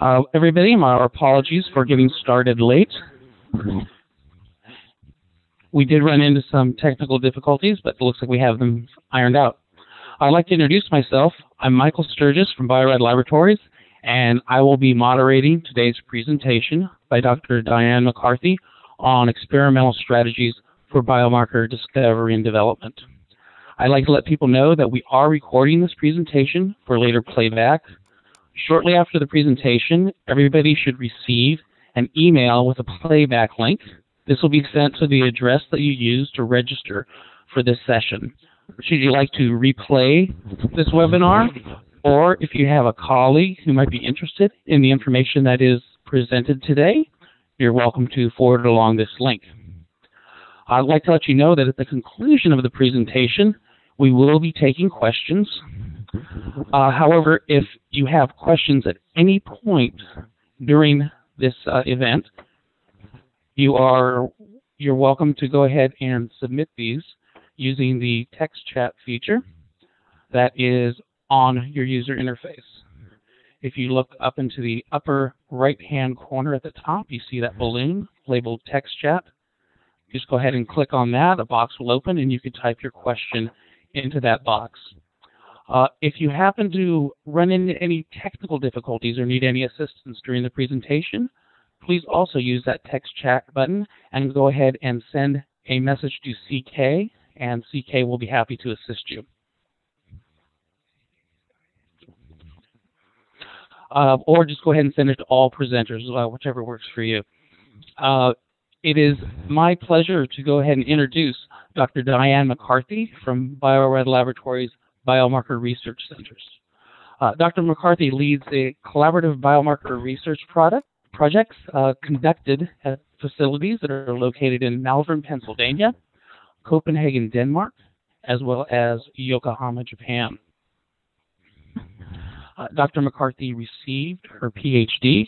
Everybody, our apologies for getting started late. We did run into some technical difficulties, but it looks like we have them ironed out. I'd like to introduce myself. I'm Michael Sturgis from Bio-Rad Laboratories, and I will be moderating today's presentation by Dr. Diane McCarthy on experimental strategies for biomarker discovery and development. I'd like to let people know that we are recording this presentation for later playback. Shortly after the presentation, everybody should receive an email with a playback link. This will be sent to the address that you used to register for this session. Should you like to replay this webinar, or if you have a colleague who might be interested in the information that is presented today, you're welcome to forward along this link. I'd like to let you know that at the conclusion of the presentation, we will be taking questions. However, if you have questions at any point during this event, you're welcome to go ahead and submit these using the text chat feature that is on your user interface. If you look up into the upper right-hand corner at the top, you see that balloon labeled text chat. Just go ahead and click on that. A box will open, and you can type your question into that box. If you happen to run into any technical difficulties or need any assistance during the presentation, please also use that text chat button and go ahead and send a message to CK, and CK will be happy to assist you. Or just go ahead and send it to all presenters, whichever works for you. It is my pleasure to go ahead and introduce Dr. Diane McCarthy from Bio-Rad Laboratories Biomarker Research Centers. Dr. McCarthy leads a collaborative biomarker research projects conducted at facilities that are located in Malvern, Pennsylvania, Copenhagen, Denmark, as well as Yokohama, Japan. Dr. McCarthy received her PhD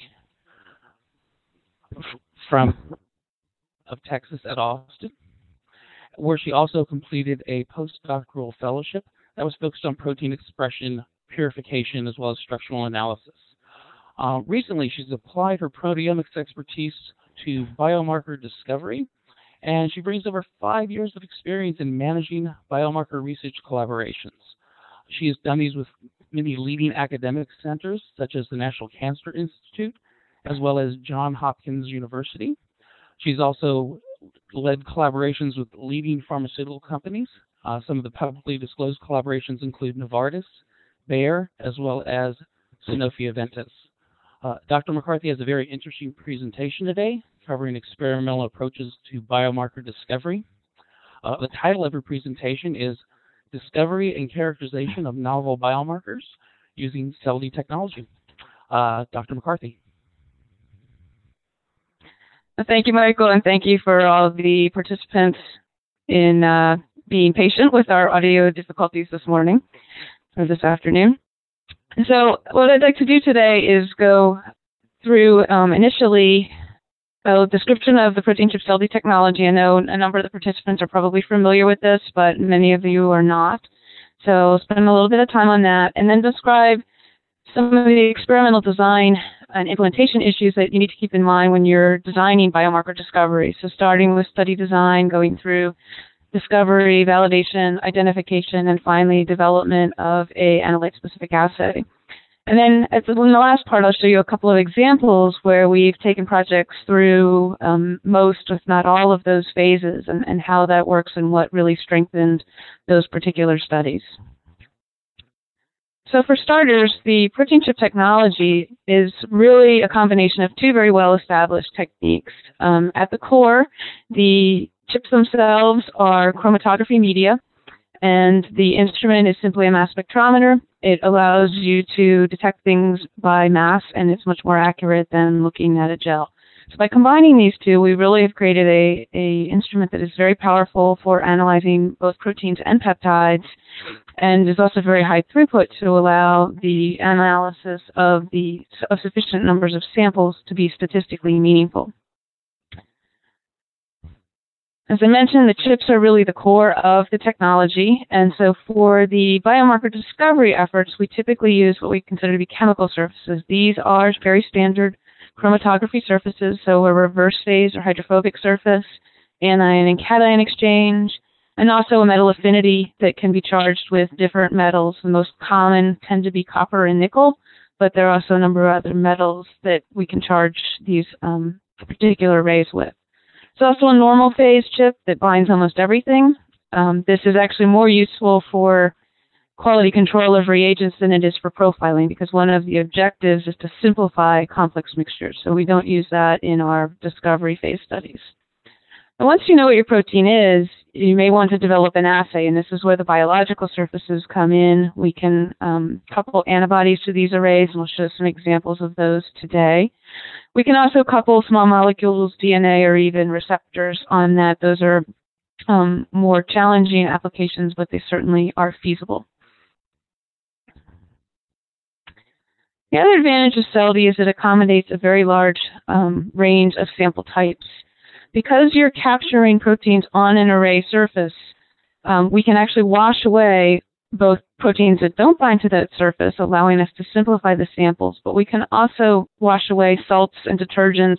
of Texas at Austin, where she also completed a postdoctoral fellowship that was focused on protein expression, purification, as well as structural analysis. Recently, she's applied her proteomics expertise to biomarker discovery, and she brings over 5 years of experience in managing biomarker research collaborations. She has done these with many leading academic centers, such as the National Cancer Institute, as well as Johns Hopkins University. She's also led collaborations with leading pharmaceutical companies. Some of the publicly disclosed collaborations include Novartis, Bayer, as well as Sanofi-Aventis. Dr. McCarthy has a very interesting presentation today covering experimental approaches to biomarker discovery. The title of her presentation is Discovery and Characterization of Novel Biomarkers Using SELDI Technology. Dr. McCarthy. Thank you, Michael, and thank you for all the participants in being patient with our audio difficulties this morning or this afternoon. So what I'd like to do today is go through initially a description of the ProteinChip SELDI technology. I know a number of the participants are probably familiar with this, but many of you are not. So I'll spend a little bit of time on that and then describe some of the experimental design and implementation issues that you need to keep in mind when you're designing biomarker discovery. So starting with study design, going through discovery, validation, identification, and finally development of a analyte-specific assay. And then in the last part, I'll show you a couple of examples where we've taken projects through most, if not all, of those phases and how that works and what really strengthened those particular studies. So for starters, the ProteinChip technology is really a combination of two very well-established techniques. At the core, the chips themselves are chromatography media, and the instrument is simply a mass spectrometer. It allows you to detect things by mass, and it's much more accurate than looking at a gel. So by combining these two, we really have created a instrument that is very powerful for analyzing both proteins and peptides, and is also very high throughput to allow the analysis of sufficient numbers of samples to be statistically meaningful. As I mentioned, the chips are really the core of the technology, and so for the biomarker discovery efforts, we typically use what we consider to be chemical surfaces. These are very standard chromatography surfaces, so a reverse phase or hydrophobic surface, anion and cation exchange, and also a metal affinity that can be charged with different metals. The most common tend to be copper and nickel, but there are also a number of other metals that we can charge these particular arrays with. It's also a normal phase chip that binds almost everything. This is actually more useful for quality control of reagents than it is for profiling, because one of the objectives is to simplify complex mixtures. So we don't use that in our discovery phase studies. And once you know what your protein is, you may want to develop an assay, and this is where the biological surfaces come in. We can couple antibodies to these arrays, and we'll show some examples of those today. We can also couple small molecules, DNA, or even receptors on that. Those are more challenging applications, but they certainly are feasible. The other advantage of SELDI is it accommodates a very large range of sample types. Because you're capturing proteins on an array surface, we can actually wash away both proteins that don't bind to that surface, allowing us to simplify the samples, but we can also wash away salts and detergents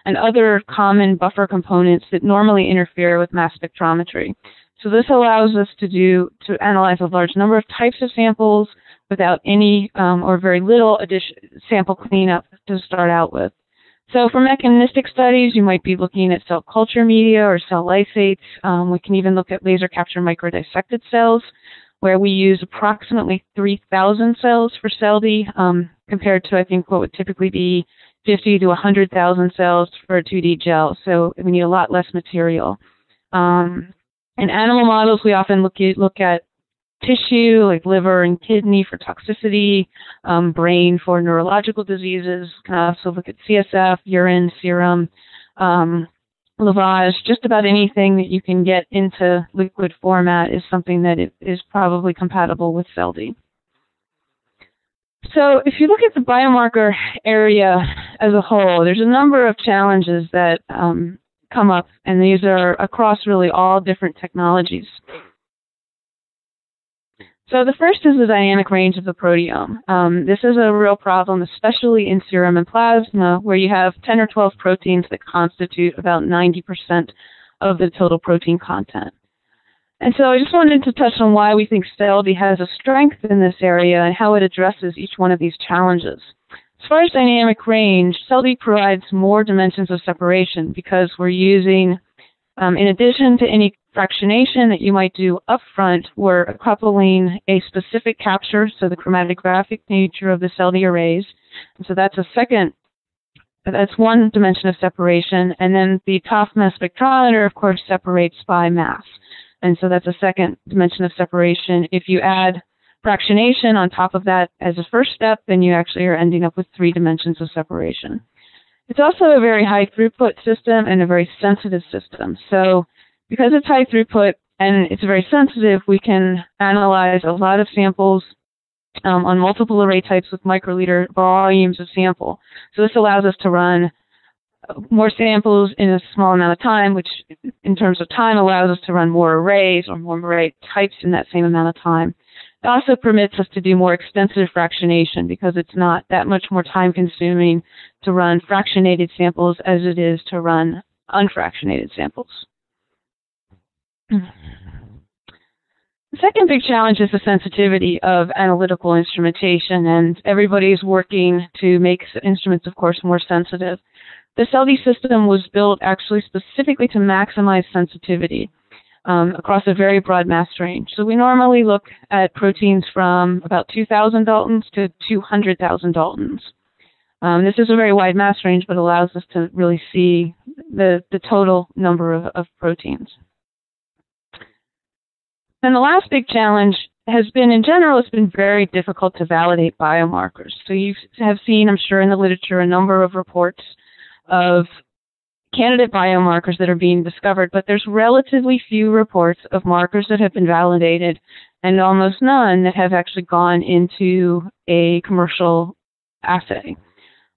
and other common buffer components that normally interfere with mass spectrometry. So this allows us to analyze a large number of types of samples without any or very little sample cleanup to start out with. So for mechanistic studies, you might be looking at cell culture media or cell lysates. We can even look at laser capture microdissected cells, where we use approximately 3,000 cells for SELDI, compared to, I think, what would typically be 50 to 100,000 cells for a 2D gel. So we need a lot less material. In animal models, we often look at tissue, like liver and kidney for toxicity, brain for neurological diseases. Can also look at CSF, urine, serum, lavage. Just about anything that you can get into liquid format is something that is probably compatible with SELDI. So if you look at the biomarker area as a whole, there's a number of challenges that come up, and these are across really all different technologies. So the first is the dynamic range of the proteome. This is a real problem, especially in serum and plasma, where you have 10 or 12 proteins that constitute about 90% of the total protein content. And so I just wanted to touch on why we think SELDI has a strength in this area and how it addresses each one of these challenges. As far as dynamic range, SELDI provides more dimensions of separation because we're using, in addition to any fractionation that you might do upfront, we're coupling a specific capture, so the chromatographic nature of the SELDI arrays. And so that's one dimension of separation. And then the TOF mass spectrometer, of course, separates by mass. And so that's a second dimension of separation. If you add fractionation on top of that as a first step, then you actually are ending up with 3 dimensions of separation. It's also a very high throughput system and a very sensitive system. So because it's high throughput and it's very sensitive, we can analyze a lot of samples on multiple array types with microliter volumes of sample. So this allows us to run more samples in a small amount of time, which in terms of time allows us to run more arrays or more array types in that same amount of time. It also permits us to do more extensive fractionation because it's not that much more time consuming to run fractionated samples as it is to run unfractionated samples. The second big challenge is the sensitivity of analytical instrumentation, and everybody's working to make instruments, of course, more sensitive. The SELDI system was built actually specifically to maximize sensitivity across a very broad mass range. So we normally look at proteins from about 2,000 Daltons to 200,000 Daltons. This is a very wide mass range, but allows us to really see the total number of proteins. And the last big challenge has been, in general, it's been very difficult to validate biomarkers. So you have seen, I'm sure, in the literature, a number of reports of candidate biomarkers that are being discovered, but there's relatively few reports of markers that have been validated and almost none that have actually gone into a commercial assay.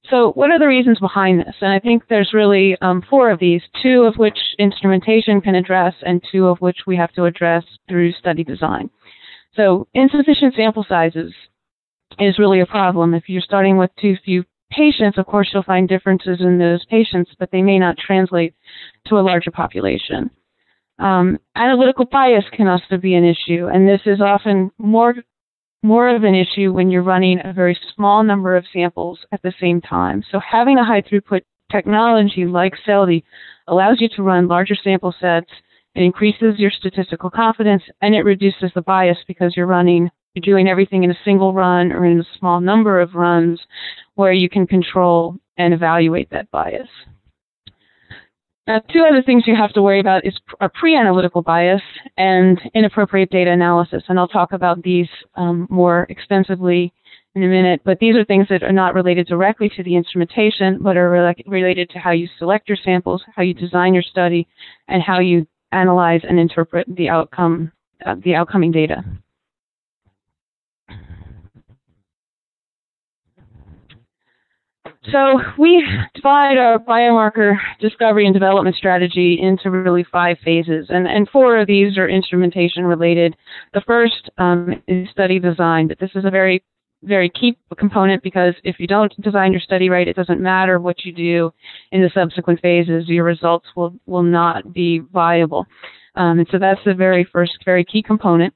So what are the reasons behind this? And I think there's really 4 of these, 2 of which instrumentation can address and 2 of which we have to address through study design. So insufficient sample sizes is really a problem. If you're starting with too few patients, of course, you'll find differences in those patients, but they may not translate to a larger population. Analytical bias can also be an issue, and this is often more of an issue when you're running a very small number of samples at the same time. So having a high throughput technology like SELDI allows you to run larger sample sets. It increases your statistical confidence, and it reduces the bias because you're doing everything in a single run or in a small number of runs where you can control and evaluate that bias. Now, 2 other things you have to worry about is a pre-analytical bias and inappropriate data analysis, and I'll talk about these more extensively in a minute, but these are things that are not related directly to the instrumentation, but are related to how you select your samples, how you design your study, and how you analyze and interpret the outcoming data. So we divide our biomarker discovery and development strategy into really 5 phases, and 4 of these are instrumentation related. The first is study design, but this is a very, very key component because if you don't design your study right, it doesn't matter what you do in the subsequent phases, your results will not be viable. And so that's the very first, very key component.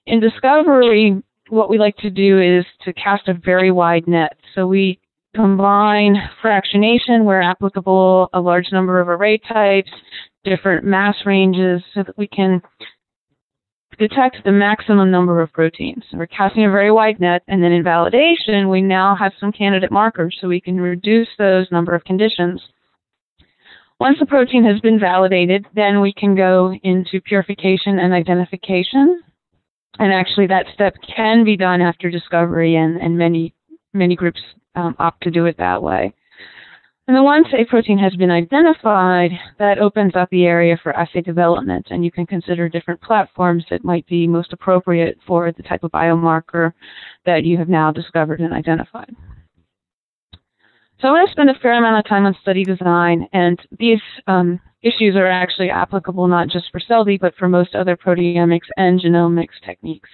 In discovery, what we like to do is to cast a very wide net. So we combine fractionation where applicable, a large number of array types, different mass ranges, so that we can detect the maximum number of proteins. So we're casting a very wide net, and then in validation, we now have some candidate markers, so we can reduce those number of conditions. Once the protein has been validated, then we can go into purification and identification. And actually, that step can be done after discovery, and many groups opt to do it that way. And then once a protein has been identified, that opens up the area for assay development, and you can consider different platforms that might be most appropriate for the type of biomarker that you have now discovered and identified. So I want to spend a fair amount of time on study design, and these issues are actually applicable not just for SELDI, but for most other proteomics and genomics techniques.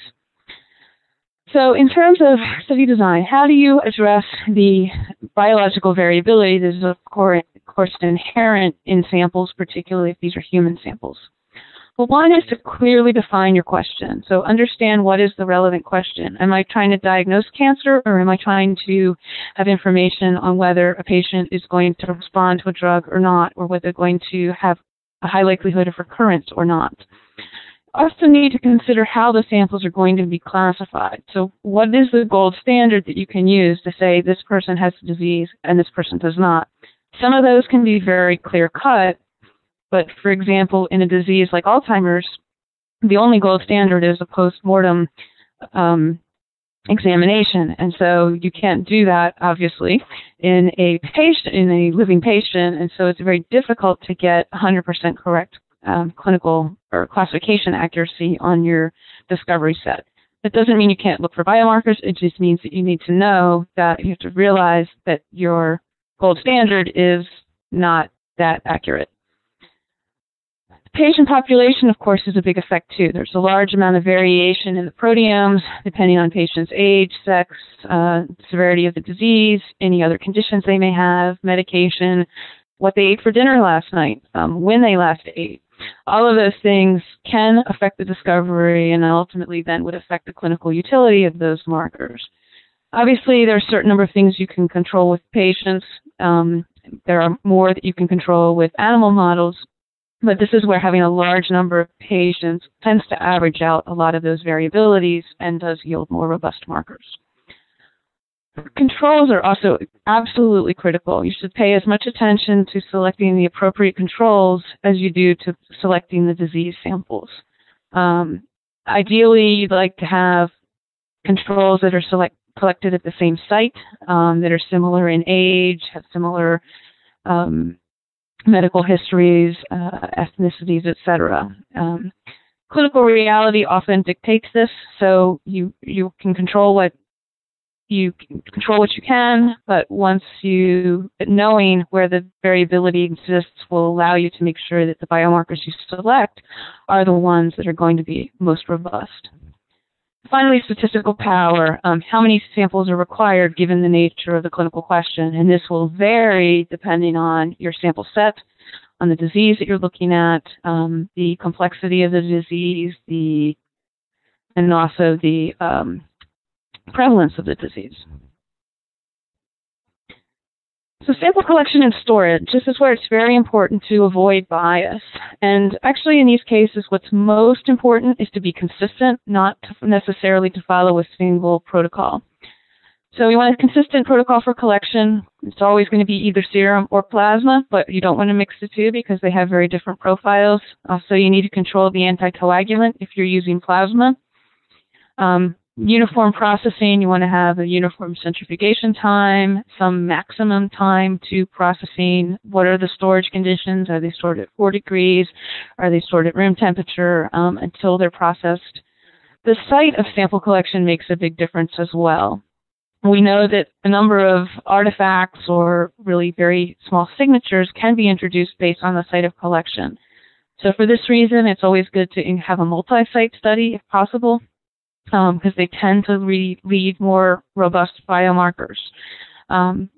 So in terms of study design, how do you address the biological variability that is, of course, inherent in samples, particularly if these are human samples? Well, one is to clearly define your question. So understand what is the relevant question. Am I trying to diagnose cancer, or am I trying to have information on whether a patient is going to respond to a drug or not, or whether they're going to have a high likelihood of recurrence or not? Also need to consider how the samples are going to be classified. So what is the gold standard that you can use to say this person has the disease and this person does not? Some of those can be very clear cut, but for example, in a disease like Alzheimer's, the only gold standard is a post-mortem examination. And so you can't do that, obviously, in a living patient. And so it's very difficult to get 100% correct clinical or classification accuracy on your discovery set. That doesn't mean you can't look for biomarkers. It just means that you need to know that you have to realize that your gold standard is not that accurate. Patient population, of course, is a big effect too. There's a large amount of variation in the proteomes depending on patient's age, sex, severity of the disease, any other conditions they may have, medication, what they ate for dinner last night, when they last ate. All of those things can affect the discovery and ultimately then would affect the clinical utility of those markers. Obviously, there are a certain number of things you can control with patients. There are more that you can control with animal models, but this is where having a large number of patients tends to average out a lot of those variabilities and does yield more robust markers. Controls are also absolutely critical. You should pay as much attention to selecting the appropriate controls as you do to selecting the disease samples. Ideally, you'd like to have controls that are collected at the same site, that are similar in age, have similar medical histories, ethnicities, etc. Clinical reality often dictates this, so you can control what you can control what you can, but knowing where the variability exists will allow you to make sure that the biomarkers you select are the ones that are going to be most robust. Finally, statistical power. How many samples are required given the nature of the clinical question? And this will vary depending on your sample set, on the disease that you're looking at, the complexity of the disease, and also the prevalence of the disease. So sample collection and storage, this is where it's very important to avoid bias. And actually in these cases, what's most important is to be consistent, not necessarily to follow a single protocol. So we want a consistent protocol for collection. It's always going to be either serum or plasma, but you don't want to mix the two because they have very different profiles. Also, you need to control the anticoagulant if you're using plasma. Uniform processing, you want to have a uniform centrifugation time, some maximum time to processing. What are the storage conditions? Are they stored at 4 degrees? Are they stored at room temperature until they're processed? The site of sample collection makes a big difference as well. We know that a number of artifacts or really very small signatures can be introduced based on the site of collection. So for this reason, it's always good to have a multi-site study if possible, because they tend to lead more robust biomarkers.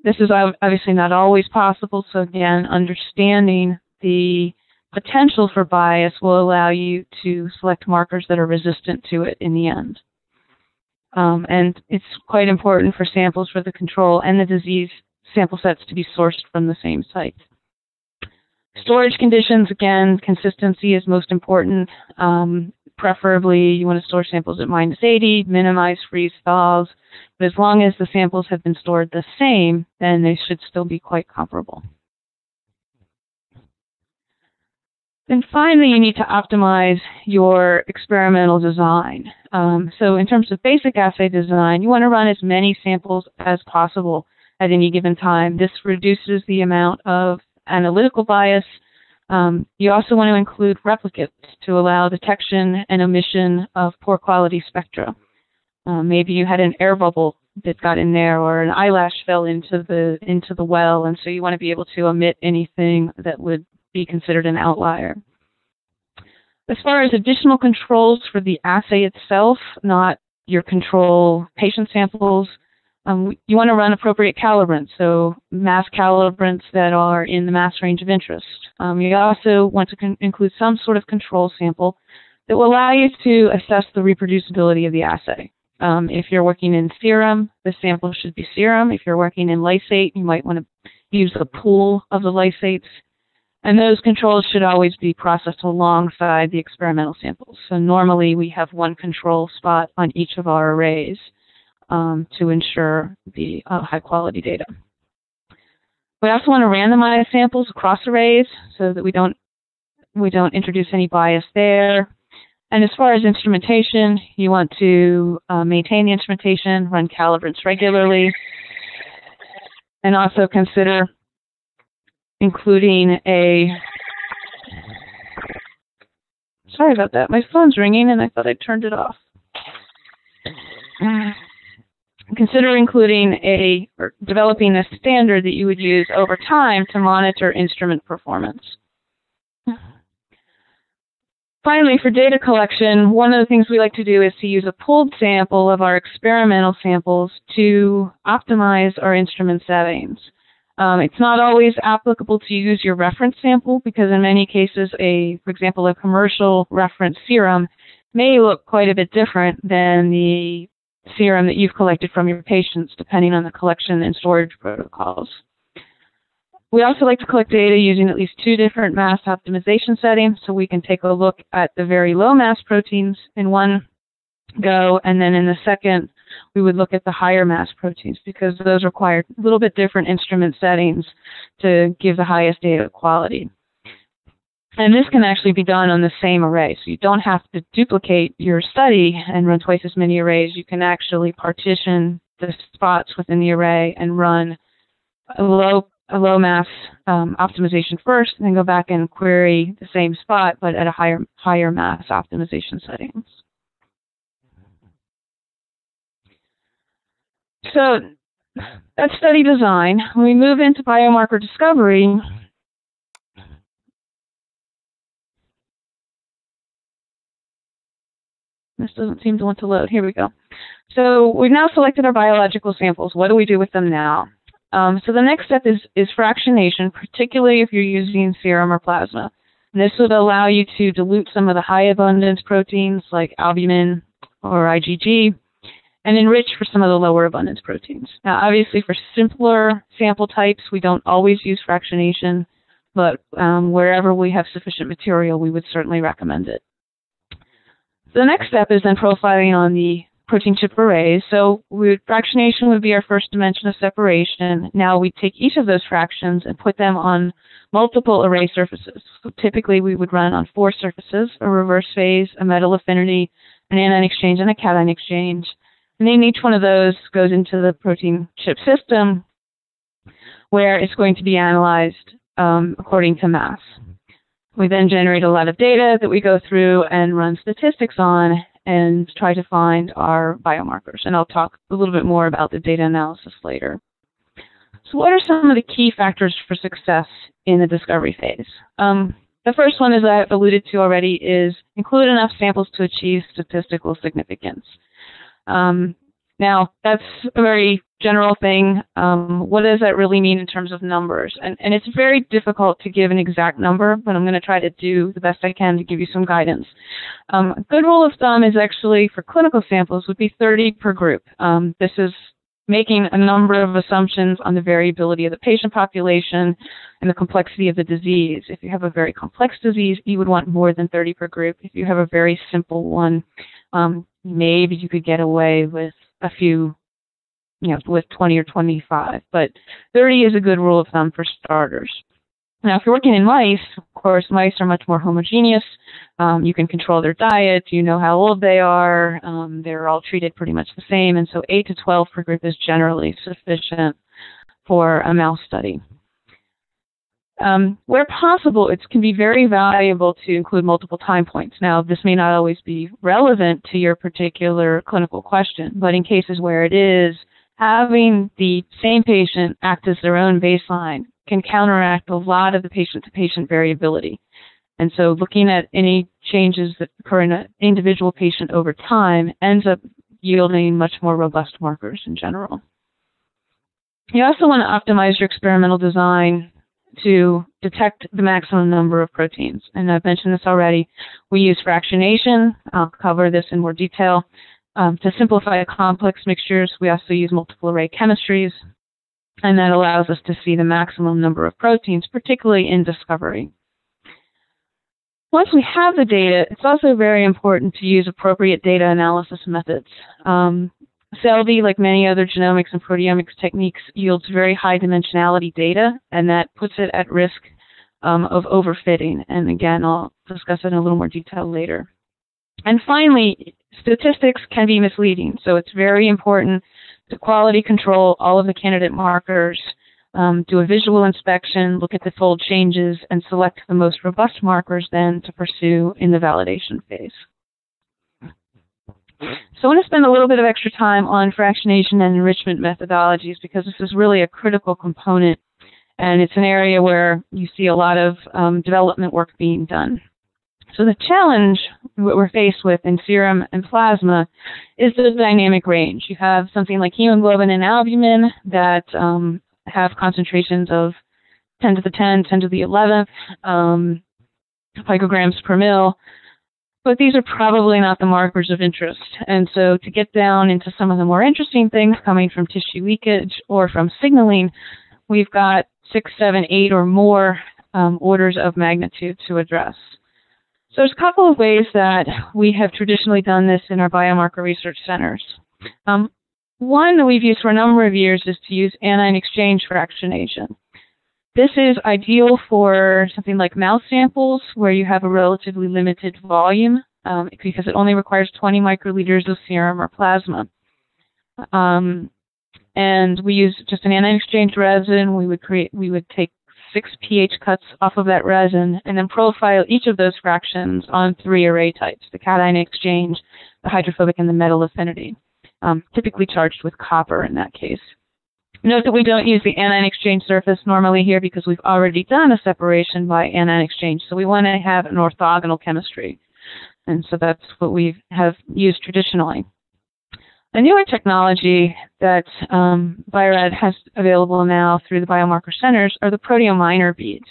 This is obviously not always possible, so again, understanding the potential for bias will allow you to select markers that are resistant to it in the end. And it's quite important for samples for the control and the disease sample sets to be sourced from the same site. Storage conditions, again, consistency is most important. Preferably, you want to store samples at -80, minimize freeze thaws. But as long as the samples have been stored the same, then they should still be quite comparable. And finally, you need to optimize your experimental design. So in terms of basic assay design, you want to run as many samples as possible at any given time. This reduces the amount of analytical bias. You also want to include replicates to allow detection and omission of poor quality spectra. Maybe you had an air bubble that got in there, or an eyelash fell into the well, and so you want to be able to omit anything that would be considered an outlier. As far as additional controls for the assay itself, not your control patient samples, you want to run appropriate calibrants, so mass calibrants that are in the mass range of interest. You also want to include some sort of control sample that will allow you to assess the reproducibility of the assay. If you're working in serum, the sample should be serum. If you're working in lysate, you might want to use a pool of the lysates. And those controls should always be processed alongside the experimental samples. So normally we have one control spot on each of our arrays to ensure the high quality data. We also want to randomize samples across arrays so that we don't introduce any bias there. And as far as instrumentation, you want to maintain the instrumentation, run calibrants regularly, and also consider including sorry about that, my phone's ringing and I thought I turned it off. Consider including or developing a standard that you would use over time to monitor instrument performance. Finally, for data collection, one of the things we like to do is to use a pooled sample of our experimental samples to optimize our instrument settings. It's not always applicable to use your reference sample because in many cases, for example, a commercial reference serum may look quite a bit different than the serum that you've collected from your patients, depending on the collection and storage protocols. We also like to collect data using at least 2 different mass optimization settings, so we can take a look at the very low mass proteins in one go, and then in the second, we would look at the higher mass proteins because those require a little bit different instrument settings to give the highest data quality. And this can actually be done on the same array, so you don't have to duplicate your study and run twice as many arrays. You can actually partition the spots within the array and run a low mass optimization first, and then go back and query the same spot, but at a higher mass optimization settings. So that's study design. When we move into biomarker discovery, this doesn't seem to want to load. Here we go. So we've now selected our biological samples. What do we do with them now? So the next step is fractionation, particularly if you're using serum or plasma. And this would allow you to dilute some of the high abundance proteins like albumin or IgG and enrich for some of the lower abundance proteins. Now, obviously, for simpler sample types, we don't always use fractionation, but wherever we have sufficient material, we would certainly recommend it. The next step is then profiling on the protein chip arrays. So fractionation would be our first dimension of separation. Now we take each of those fractions and put them on multiple array surfaces. So typically we would run on 4 surfaces: a reverse phase, a metal affinity, an anion exchange, and a cation exchange. And then each one of those goes into the protein chip system where it's going to be analyzed according to mass. We then generate a lot of data that we go through and run statistics on and try to find our biomarkers. And I'll talk a little bit more about the data analysis later. So what are some of the key factors for success in the discovery phase? The first one, as I've alluded to already, is include enough samples to achieve statistical significance. Now, that's a very general thing. What does that really mean in terms of numbers? And it's very difficult to give an exact number, but I'm going to try to do the best I can to give you some guidance. A good rule of thumb is actually for clinical samples would be 30 per group. This is making a number of assumptions on the variability of the patient population and the complexity of the disease. If you have a very complex disease, you would want more than 30 per group. If you have a very simple one, maybe you could get away with a few, with 20 or 25, but 30 is a good rule of thumb for starters. Now, if you're working in mice, of course, mice are much more homogeneous. You can control their diet. You know how old they are. They're all treated pretty much the same, and so 8 to 12 per group is generally sufficient for a mouse study. Where possible, it can be very valuable to include multiple time points. Now, this may not always be relevant to your particular clinical question, but in cases where it is, having the same patient act as their own baseline can counteract a lot of the patient-to-patient variability. And so looking at any changes that occur in an individual patient over time ends up yielding much more robust markers in general. You also want to optimize your experimental design to detect the maximum number of proteins. And I've mentioned this already. We use fractionation. I'll cover this in more detail. To simplify complex mixtures, we also use multiple array chemistries, and that allows us to see the maximum number of proteins, particularly in discovery. Once we have the data, it's also very important to use appropriate data analysis methods. SELDI, like many other genomics and proteomics techniques, yields very high dimensionality data, and that puts it at risk of overfitting. And again, I'll discuss it in a little more detail later. And finally, statistics can be misleading, so it's very important to quality control all of the candidate markers, do a visual inspection, look at the fold changes, and select the most robust markers then to pursue in the validation phase. So I want to spend a little bit of extra time on fractionation and enrichment methodologies because this is really a critical component, and it's an area where you see a lot of development work being done. So the challenge what we're faced with in serum and plasma is the dynamic range. You have something like hemoglobin and albumin that have concentrations of 10 to the 10, 10 to the 11th picograms per mil. But these are probably not the markers of interest. And so to get down into some of the more interesting things coming from tissue leakage or from signaling, we've got 6, 7, 8 or more orders of magnitude to address. So there's a couple of ways that we have traditionally done this in our biomarker research centers. One that we've used for a number of years is to use anion exchange fractionation. This is ideal for something like mouse samples where you have a relatively limited volume because it only requires 20 microliters of serum or plasma. And we use just an anion exchange resin. We would take 6 pH cuts off of that resin and then profile each of those fractions on 3 array types: the cation exchange, the hydrophobic, and the metal affinity. typically charged with copper in that case. Note that we don't use the anion exchange surface normally here because we've already done a separation by anion exchange. So we want to have an orthogonal chemistry. And so that's what we have used traditionally. A newer technology that Bio-Rad has available now through the biomarker centers are the proteominer beads.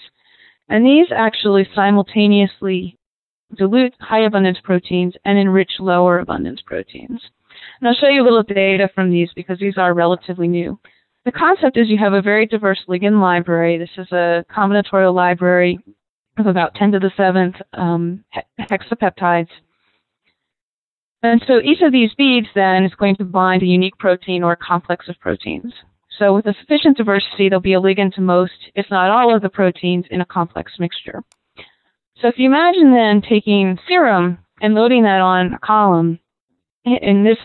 And these actually simultaneously dilute high abundance proteins and enrich lower abundance proteins. And I'll show you a little data from these because these are relatively new. The concept is you have a very diverse ligand library. This is a combinatorial library of about 10 to the 7th hexapeptides. And so each of these beads then is going to bind a unique protein or a complex of proteins. So with a sufficient diversity, there'll be a ligand to most, if not all, of the proteins in a complex mixture. So if you imagine then taking serum and loading that on a column, in this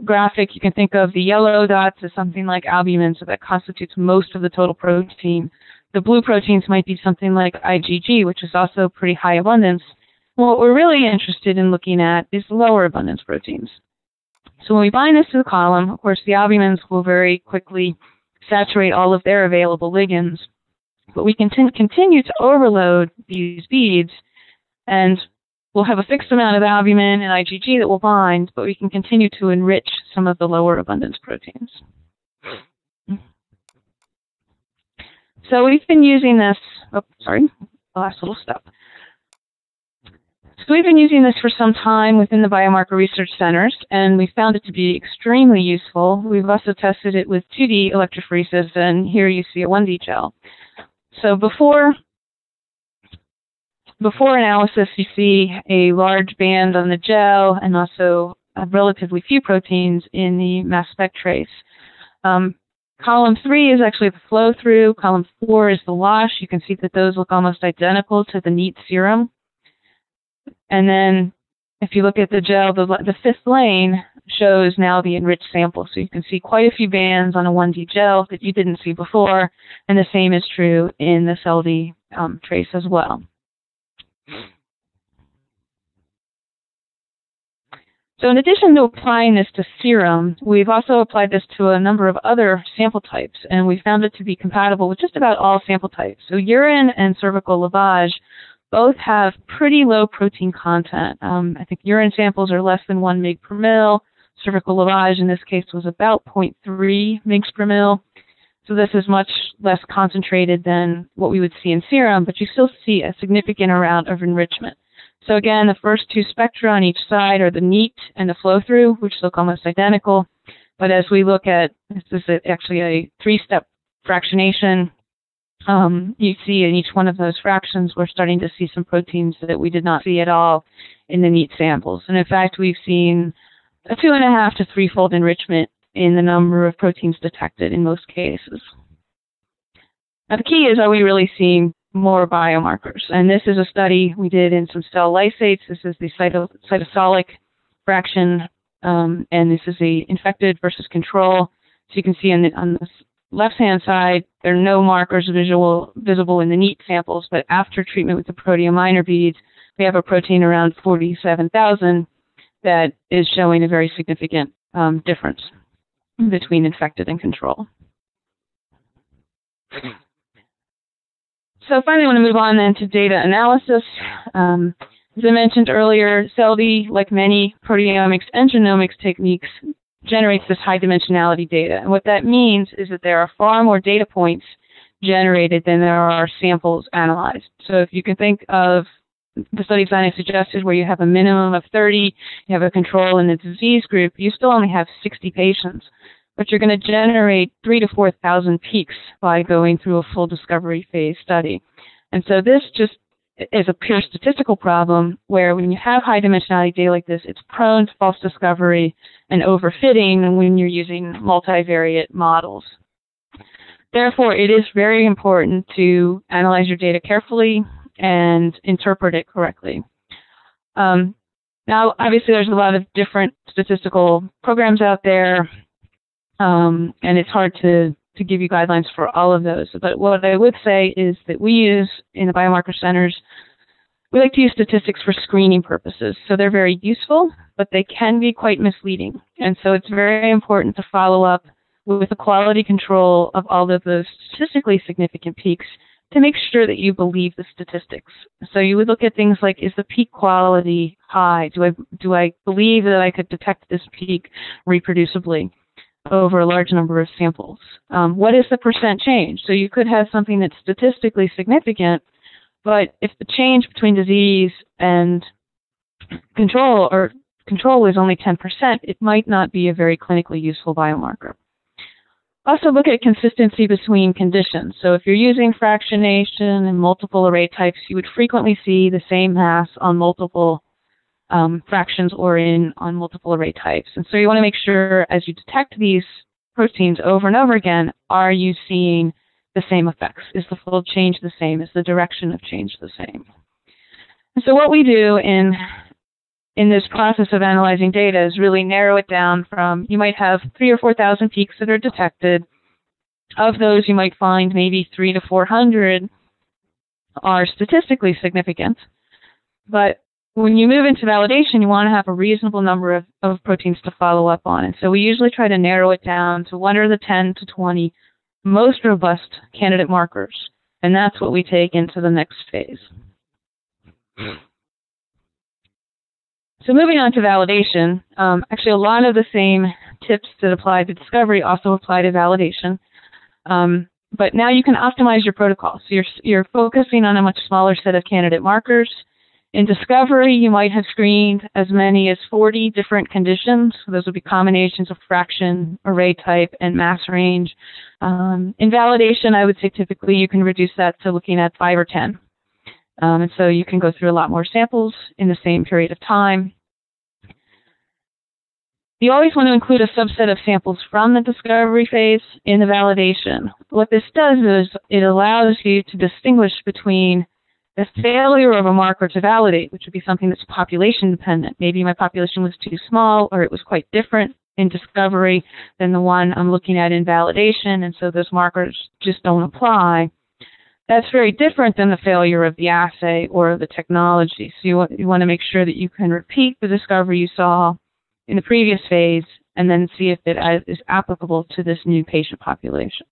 graphic, you can think of the yellow dots as something like albumin, so that constitutes most of the total protein. The blue proteins might be something like IgG, which is also pretty high abundance. What we're really interested in looking at is lower abundance proteins. So when we bind this to the column, of course, the albumins will very quickly saturate all of their available ligands. But we can continue to overload these beads, and we'll have a fixed amount of albumin and IgG that will bind, but we can continue to enrich some of the lower abundance proteins. So we've been using this, the last little step. So we've been using this for some time within the biomarker research centers, and we found it to be extremely useful. We've also tested it with 2D electrophoresis, and here you see a 1D gel. So before analysis, you see a large band on the gel and also relatively few proteins in the mass spec trace. Column 3 is actually the flow-through. Column 4 is the wash. You can see that those look almost identical to the neat serum. And then if you look at the gel, the fifth lane shows now the enriched sample. So you can see quite a few bands on a 1D gel that you didn't see before, and the same is true in the SELDI trace as well. So in addition to applying this to serum, we've also applied this to a number of other sample types, and we found it to be compatible with just about all sample types. So urine and cervical lavage both have pretty low protein content. I think urine samples are less than 1 mg per mil. Cervical lavage in this case was about 0.3 mg per mil. So this is much less concentrated than what we would see in serum, but you still see a significant amount of enrichment. So again, the first two spectra on each side are the neat and the flow-through, which look almost identical. But as we look at, this is actually a 3-step fractionation, you see in each one of those fractions, we're starting to see some proteins that we did not see at all in the neat samples. And in fact, we've seen a 2.5 to 3-fold enrichment in the number of proteins detected in most cases. Now the key is, are we really seeing more biomarkers? And this is a study we did in some cell lysates. This is the cytosolic fraction, and this is the infected versus control. So you can see on the left-hand side, there are no markers visible in the neat samples, but after treatment with the proteominer beads, we have a protein around 47,000 that is showing a very significant difference between infected and control. So finally, I want to move on then to data analysis. As I mentioned earlier, SELDI, like many proteomics and genomics techniques, generates this high dimensionality data. And what that means is that there are far more data points generated than there are samples analyzed. So if you can think of the study design I suggested where you have a minimum of 30, you have a control in the disease group, you still only have 60 patients. But you're going to generate 3,000 to 4,000 peaks by going through a full discovery phase study. And so this just is a pure statistical problem where when you have high dimensionality data like this, it's prone to false discovery and overfitting when you're using multivariate models. Therefore, it is very important to analyze your data carefully and interpret it correctly. Now, obviously, there's a lot of different statistical programs out there. And it's hard to give you guidelines for all of those. But what I would say is that we use in the biomarker centers we like to use statistics for screening purposes. So they're very useful, but they can be quite misleading. And so it's very important to follow up with the quality control of all of those statistically significant peaks to make sure that you believe the statistics. So you would look at things like, is the peak quality high? Do I believe that I could detect this peak reproducibly over a large number of samples? What is the percent change? So you could have something that's statistically significant, but if the change between disease and control is only 10%, it might not be a very clinically useful biomarker. Also look at consistency between conditions. So if you're using fractionation and multiple array types, you would frequently see the same mass on multiple fractions or on multiple array types. And so you want to make sure as you detect these proteins over and over again, are you seeing the same effects? Is the fold change the same? Is the direction of change the same? And so what we do in this process of analyzing data is really narrow it down from, you might have 3,000 or 4,000 peaks that are detected. Of those, you might find maybe 300 to 400 are statistically significant. But when you move into validation, you want to have a reasonable number of proteins to follow up on. And so we usually try to narrow it down to what are the 10 to 20 most robust candidate markers. And that's what we take into the next phase. So moving on to validation, actually a lot of the same tips that apply to discovery also apply to validation. But now you can optimize your protocol. So you're focusing on a much smaller set of candidate markers. In discovery, you might have screened as many as 40 different conditions. So those would be combinations of fraction, array type, and mass range. In validation, I would say typically you can reduce that to looking at 5 or 10. And so you can go through a lot more samples in the same period of time. You always want to include a subset of samples from the discovery phase in the validation. What this does is it allows you to distinguish between the failure of a marker to validate, which would be something that's population dependent. Maybe my population was too small, or it was quite different in discovery than the one I'm looking at in validation, and so those markers just don't apply. That's very different than the failure of the assay or the technology. So you want to make sure that you can repeat the discovery you saw in the previous phase and then see if it is applicable to this new patient population.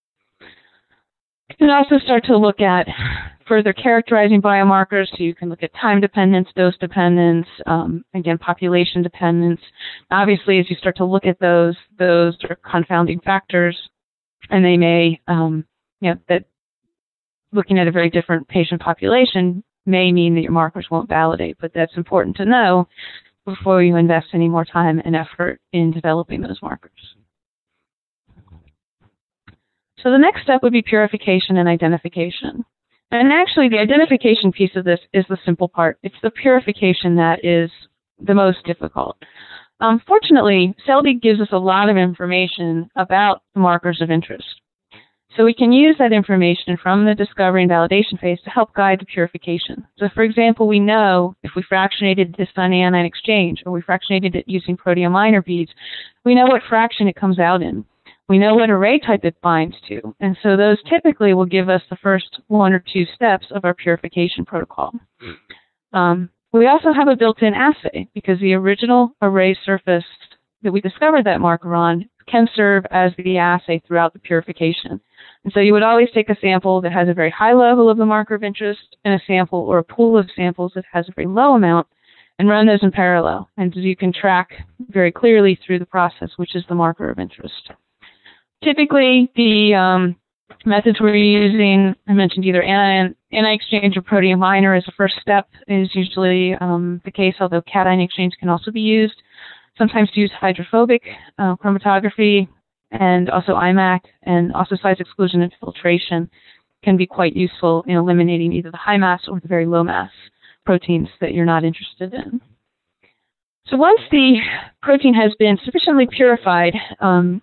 You can also start to look at further characterizing biomarkers. So you can look at time dependence, dose dependence, again, population dependence. Obviously, as you start to look at those are confounding factors, and they may, that looking at a very different patient population may mean that your markers won't validate, but that's important to know before you invest any more time and effort in developing those markers. So the next step would be purification and identification. And actually, the identification piece of this is the simple part. It's the purification that is the most difficult. Fortunately, SELDI gives us a lot of information about the markers of interest. So we can use that information from the discovery and validation phase to help guide the purification. So for example, we know if we fractionated this anion exchange, or we fractionated it using protein minor beads, we know what fraction it comes out in. We know what array type it binds to. And so those typically will give us the first 1 or 2 steps of our purification protocol. We also have a built-in assay, because the original array surface that we discovered that marker on can serve as the assay throughout the purification. And so you would always take a sample that has a very high level of the marker of interest and a sample or a pool of samples that has a very low amount and run those in parallel. And you can track very clearly through the process which is the marker of interest. Typically, the methods we're using, I mentioned either anion exchange or protein minor as a first step is usually the case, although cation exchange can also be used. Sometimes to use hydrophobic chromatography, and also IMAC, and also size exclusion and filtration can be quite useful in eliminating either the high mass or the very low mass proteins that you're not interested in. So once the protein has been sufficiently purified, and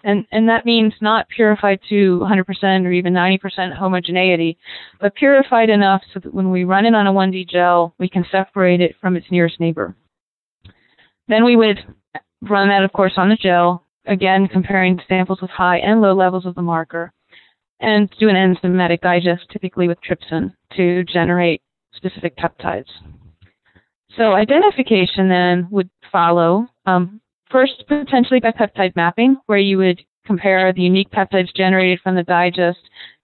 that means not purified to 100% or even 90% homogeneity, but purified enough so that when we run it on a 1D gel, we can separate it from its nearest neighbor. Then we would run that, of course, on the gel, again comparing samples with high and low levels of the marker, and do an enzymatic digest, typically with trypsin, to generate specific peptides. So identification then would follow, first potentially by peptide mapping, where you would compare the unique peptides generated from the digest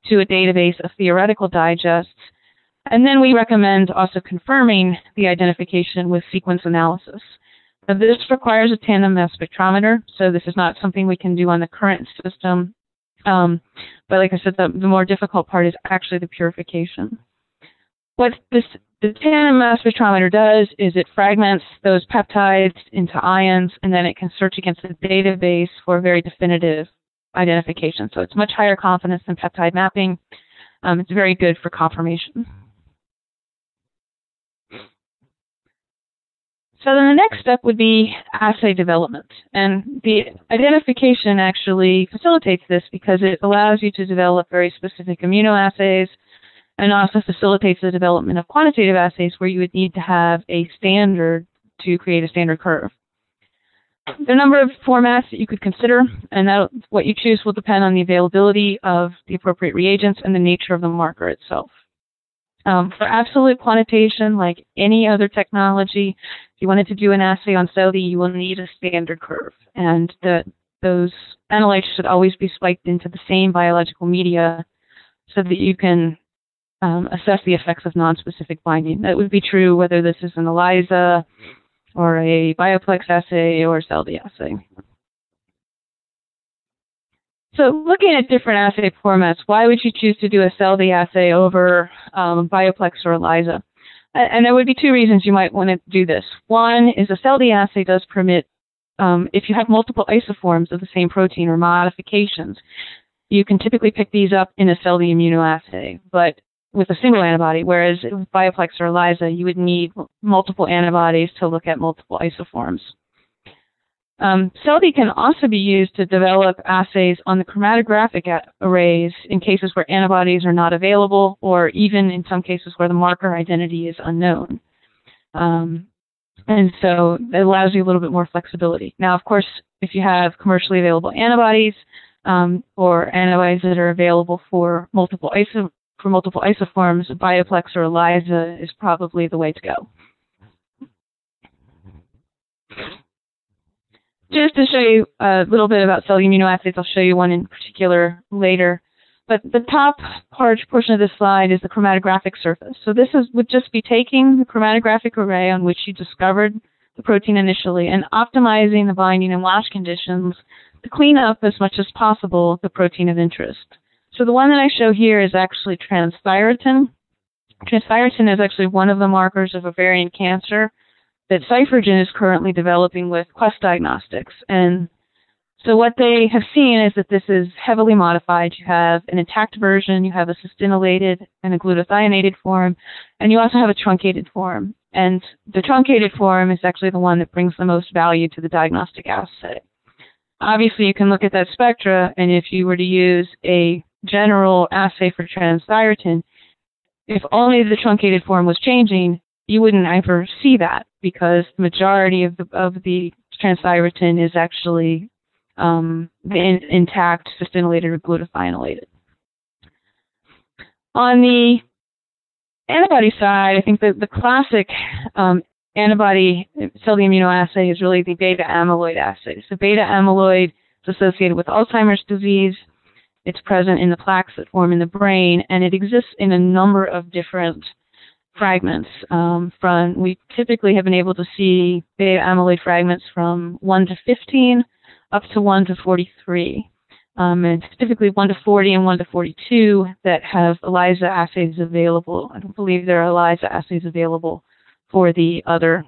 to a database of theoretical digests. And then we recommend also confirming the identification with sequence analysis. Now, this requires a tandem mass spectrometer, so this is not something we can do on the current system. But like I said, the more difficult part is actually the purification. What the tandem mass spectrometer does is it fragments those peptides into ions, and then it can search against the database for very definitive identification. So it's much higher confidence than peptide mapping. It's very good for confirmation. So then the next step would be assay development. And the identification actually facilitates this because it allows you to develop very specific immunoassays and also facilitates the development of quantitative assays where you would need to have a standard to create a standard curve. There are a number of formats that you could consider, and what you choose will depend on the availability of the appropriate reagents and the nature of the marker itself. For absolute quantitation, like any other technology, if you wanted to do an assay on SELDI, you will need a standard curve. And those analytes should always be spiked into the same biological media so that you can assess the effects of nonspecific binding. That would be true whether this is an ELISA or a bioplex assay or SELDI assay. So looking at different assay formats, why would you choose to do a SELDI assay over bioplex or ELISA? And there would be two reasons you might want to do this. One is a SELDI assay does permit, if you have multiple isoforms of the same protein or modifications, you can typically pick these up in a SELDI immunoassay, but with a single antibody, whereas with bioplex or ELISA, you would need multiple antibodies to look at multiple isoforms. SELDI can also be used to develop assays on the chromatographic arrays in cases where antibodies are not available, or even in some cases where the marker identity is unknown. And so it allows you a little bit more flexibility. Now, of course, if you have commercially available antibodies or antibodies that are available for multiple isoforms, bioplex or ELISA is probably the way to go. Just to show you a little bit about SELDI immunoassays, I'll show you one in particular later. But the top portion of this slide is the chromatographic surface. So this would just be taking the chromatographic array on which you discovered the protein initially and optimizing the binding and wash conditions to clean up as much as possible the protein of interest. So the one that I show here is actually transthyretin. Transthyretin is actually one of the markers of ovarian cancer that Cyphergen is currently developing with Quest Diagnostics. And so what they have seen is that this is heavily modified. You have an intact version, you have a cystinylated and a glutathionated form, and you also have a truncated form. And the truncated form is actually the one that brings the most value to the diagnostic assay. Obviously, you can look at that spectra, and if you were to use a general assay for transthyretin, if only the truncated form was changing, you wouldn't ever see that because the majority of the transthyretin is actually the intact cystinylated or glutathionated. On the antibody side, I think that the classic antibody SELDI immunoassay is really the beta amyloid assay. So beta amyloid is associated with Alzheimer's disease. It's present in the plaques that form in the brain, and it exists in a number of different fragments. We typically have been able to see beta amyloid fragments from 1 to 15 up to 1 to 43. And it's typically 1 to 40 and 1 to 42 that have ELISA assays available. I don't believe there are ELISA assays available for the other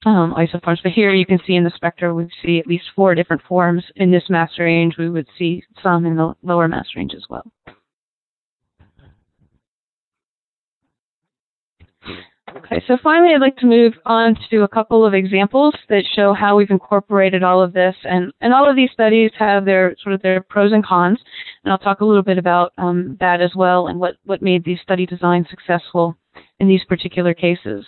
isoforms. But here you can see in the spectra, we see at least 4 different forms in this mass range. We would see some in the lower mass range as well. Okay, so finally I'd like to move on to a couple of examples that show how we've incorporated all of this. And all of these studies have their pros and cons. And I'll talk a little bit about that as well and what made these study designs successful in these particular cases.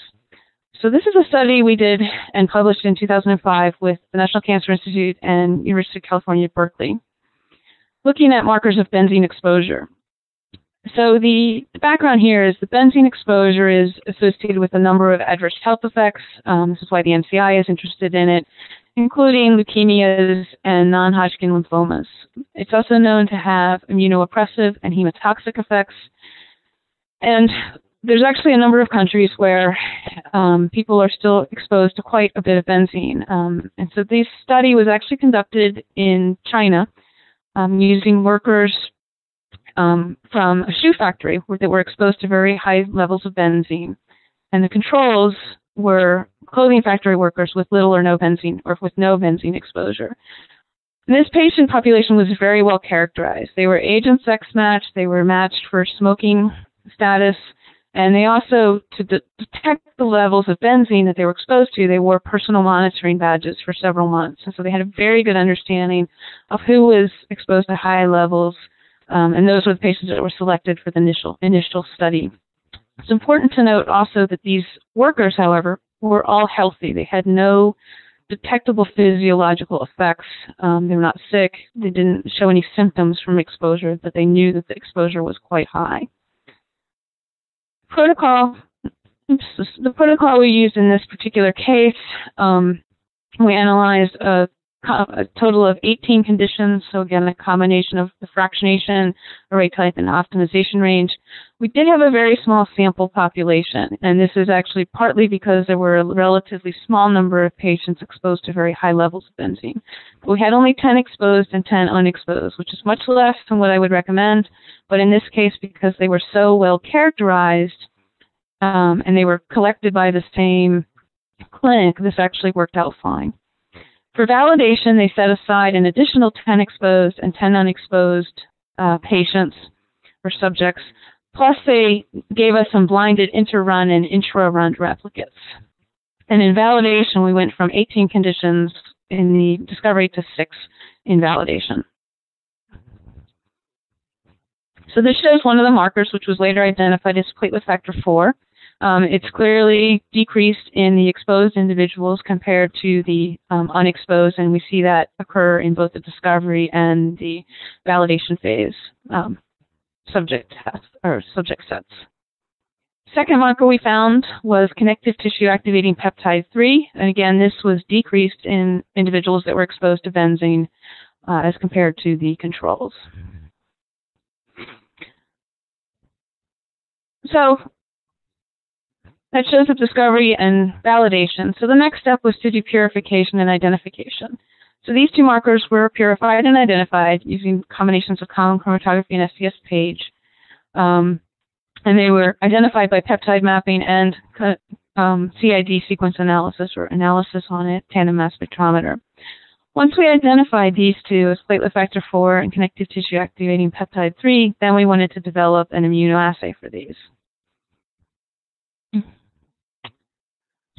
So this is a study we did and published in 2005 with the National Cancer Institute and University of California at Berkeley, looking at markers of benzene exposure. So the background here is the benzene exposure is associated with a number of adverse health effects. This is why the NCI is interested in it, including leukemias and non-Hodgkin lymphomas. It's also known to have immunosuppressive and hemotoxic effects. And there's actually a number of countries where people are still exposed to quite a bit of benzene. And so this study was actually conducted in China using workers from a shoe factory that were exposed to very high levels of benzene. And the controls were clothing factory workers with little or no benzene, or with no benzene exposure. And this patient population was very well characterized. They were age and sex matched, they were matched for smoking status, and they also, to detect the levels of benzene that they were exposed to, they wore personal monitoring badges for several months. And so they had a very good understanding of who was exposed to high levels, and those were the patients that were selected for the initial study. It's important to note also that these workers, however, were all healthy. They had no detectable physiological effects. They were not sick. They didn't show any symptoms from exposure, but they knew that the exposure was quite high. The protocol we used in this particular case, we analyzed a total of 18 conditions, so again, a combination of the fractionation, array type, and optimization range. We did have a very small sample population, and this is actually partly because there were a relatively small number of patients exposed to very high levels of benzene. We had only 10 exposed and 10 unexposed, which is much less than what I would recommend, but in this case, because they were so well characterized, and they were collected by the same clinic, this actually worked out fine. For validation, they set aside an additional 10 exposed and 10 unexposed patients or subjects, plus they gave us some blinded inter-run and intra-run replicates. And in validation, we went from 18 conditions in the discovery to 6 in validation. So this shows one of the markers, which was later identified as platelet factor 4. It's clearly decreased in the exposed individuals compared to the unexposed, and we see that occur in both the discovery and the validation phase subject sets. Second marker we found was connective tissue activating peptide 3, and again, this was decreased in individuals that were exposed to benzene as compared to the controls. So that shows up discovery and validation. So the next step was to do purification and identification. So these two markers were purified and identified using combinations of column chromatography and STS page. And they were identified by peptide mapping and CID sequence analysis, or analysis on a tandem mass spectrometer. Once we identified these two as platelet factor 4 and connective tissue activating peptide 3, then we wanted to develop an immunoassay for these.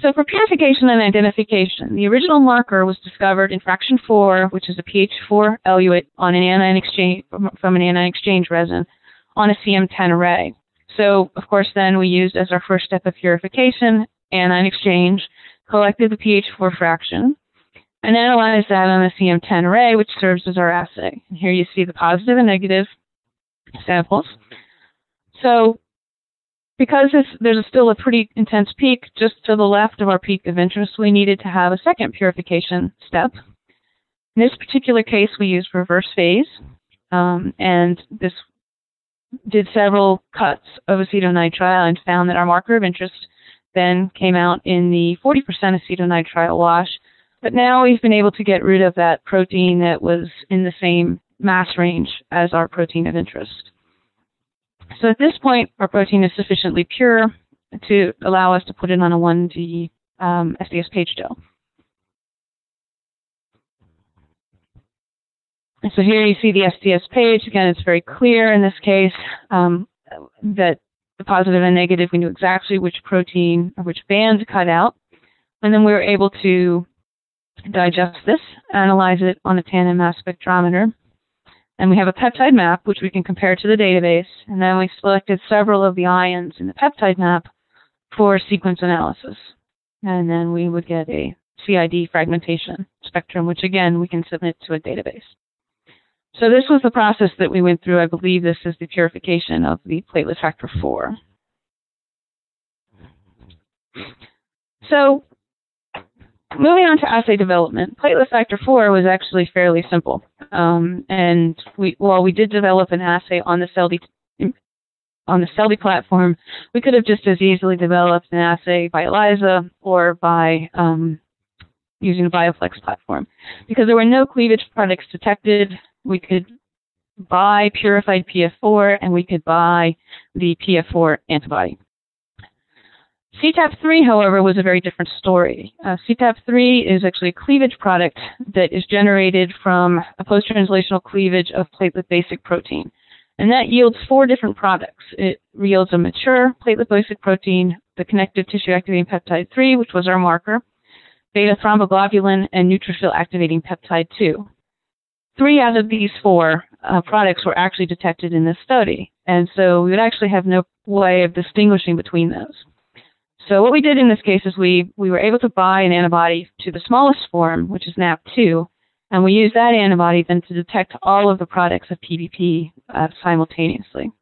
So for purification and identification, the original marker was discovered in fraction 4, which is a pH 4 eluate on an anion exchange from an anion exchange resin on a CM10 array. So of course then we used as our first step of purification anion exchange, collected the pH 4 fraction, and analyzed that on a CM10 array, which serves as our assay. And here you see the positive and negative samples. So because there's still a pretty intense peak just to the left of our peak of interest, we needed to have a second purification step. In this particular case, we used reverse phase, and this did several cuts of acetonitrile and found that our marker of interest then came out in the 40% acetonitrile wash. But now we've been able to get rid of that protein that was in the same mass range as our protein of interest. So at this point, our protein is sufficiently pure to allow us to put it on a 1D SDS page gel. And so here you see the SDS page. Again, it's very clear in this case that the positive and negative, we knew exactly which protein or which band to cut out. And then we were able to digest this, analyze it on a tandem mass spectrometer. And we have a peptide map, which we can compare to the database. And then we selected several of the ions in the peptide map for sequence analysis. And then we would get a CID fragmentation spectrum, which again, we can submit to a database. So this was the process that we went through. I believe this is the purification of the platelet factor 4. So moving on to assay development, platelet factor 4 was actually fairly simple. And while we did develop an assay on the SELDI platform, we could have just as easily developed an assay by ELISA or by using the BioFlex platform. Because there were no cleavage products detected, we could buy purified PF4 and we could buy the PF4 antibody. CTAP3, however, was a very different story. CTAP3 is actually a cleavage product that is generated from a post-translational cleavage of platelet basic protein. And that yields 4 different products. It yields a mature platelet basic protein, the connective tissue activating peptide 3, which was our marker, beta thromboglobulin, and neutrophil activating peptide 2. 3 out of these 4 products were actually detected in this study. And so we would actually have no way of distinguishing between those. So what we did in this case is we were able to buy an antibody to the smallest form, which is NAP2, and we used that antibody then to detect all of the products of PBP simultaneously.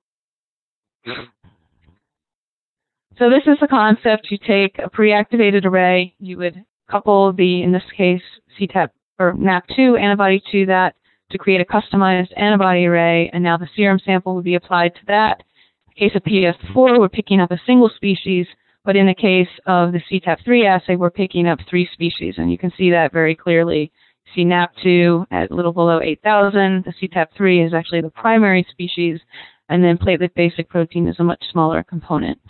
So this is the concept. You take a pre-activated array, you would couple the, in this case, CTAP or NAP2 antibody to that to create a customized antibody array, and now the serum sample would be applied to that. In the case of PF4, we're picking up a single species, but in the case of the CTAP3 assay, we're picking up 3 species, and you can see that very clearly. You see NAP2 at a little below 8,000. The CTAP3 is actually the primary species, and then platelet basic protein is a much smaller component.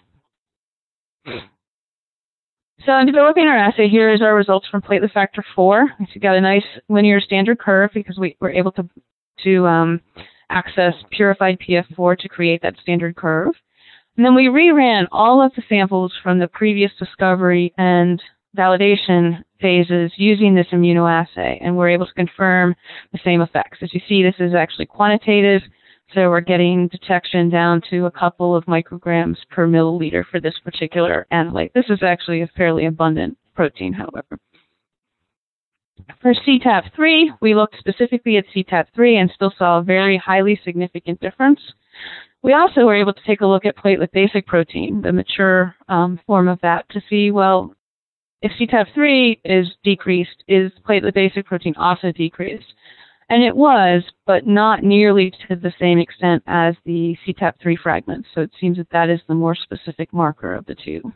So in developing our assay, here is our results from platelet factor 4. We got a nice linear standard curve because we were able to access purified PF4 to create that standard curve. And then we reran all of the samples from the previous discovery and validation phases using this immunoassay, and we're able to confirm the same effects. As you see, this is actually quantitative, so we're getting detection down to a couple of micrograms per milliliter for this particular analyte. This is actually a fairly abundant protein, however. For CTAP3, we looked specifically at CTAP3 and still saw a very highly significant difference. We also were able to take a look at platelet basic protein, the mature form of that, to see, well, if CTAP3 is decreased, is platelet basic protein also decreased? And it was, but not nearly to the same extent as the CTAP3 fragments. So it seems that that is the more specific marker of the two.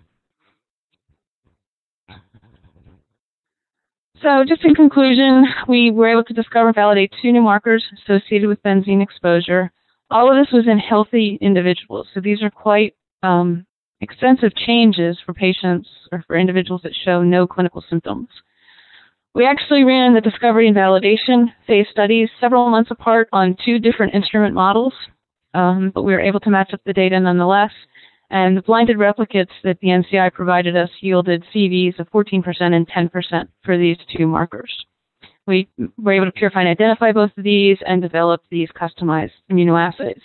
So just in conclusion, we were able to discover and validate 2 new markers associated with benzene exposure. All of this was in healthy individuals. So these are quite extensive changes for patients or for individuals that show no clinical symptoms. We actually ran the discovery and validation phase studies several months apart on 2 different instrument models, but we were able to match up the data nonetheless. And the blinded replicates that the NCI provided us yielded CVs of 14% and 10% for these 2 markers. We were able to purify and identify both of these and develop these customized immunoassays.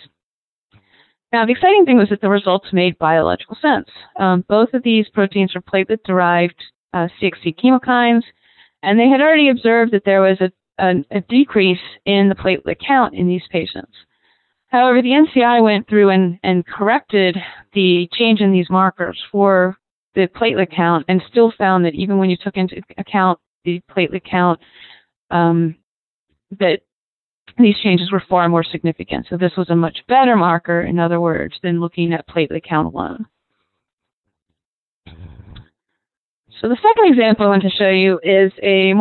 Now, the exciting thing was that the results made biological sense. Both of these proteins are platelet-derived CXC chemokines, and they had already observed that there was a decrease in the platelet count in these patients. However, the NCI went through and corrected the change in these markers for the platelet count and still found that even when you took into account the platelet count, that these changes were far more significant. So this was a much better marker, in other words, than looking at platelet count alone. So the second example I want to show you is a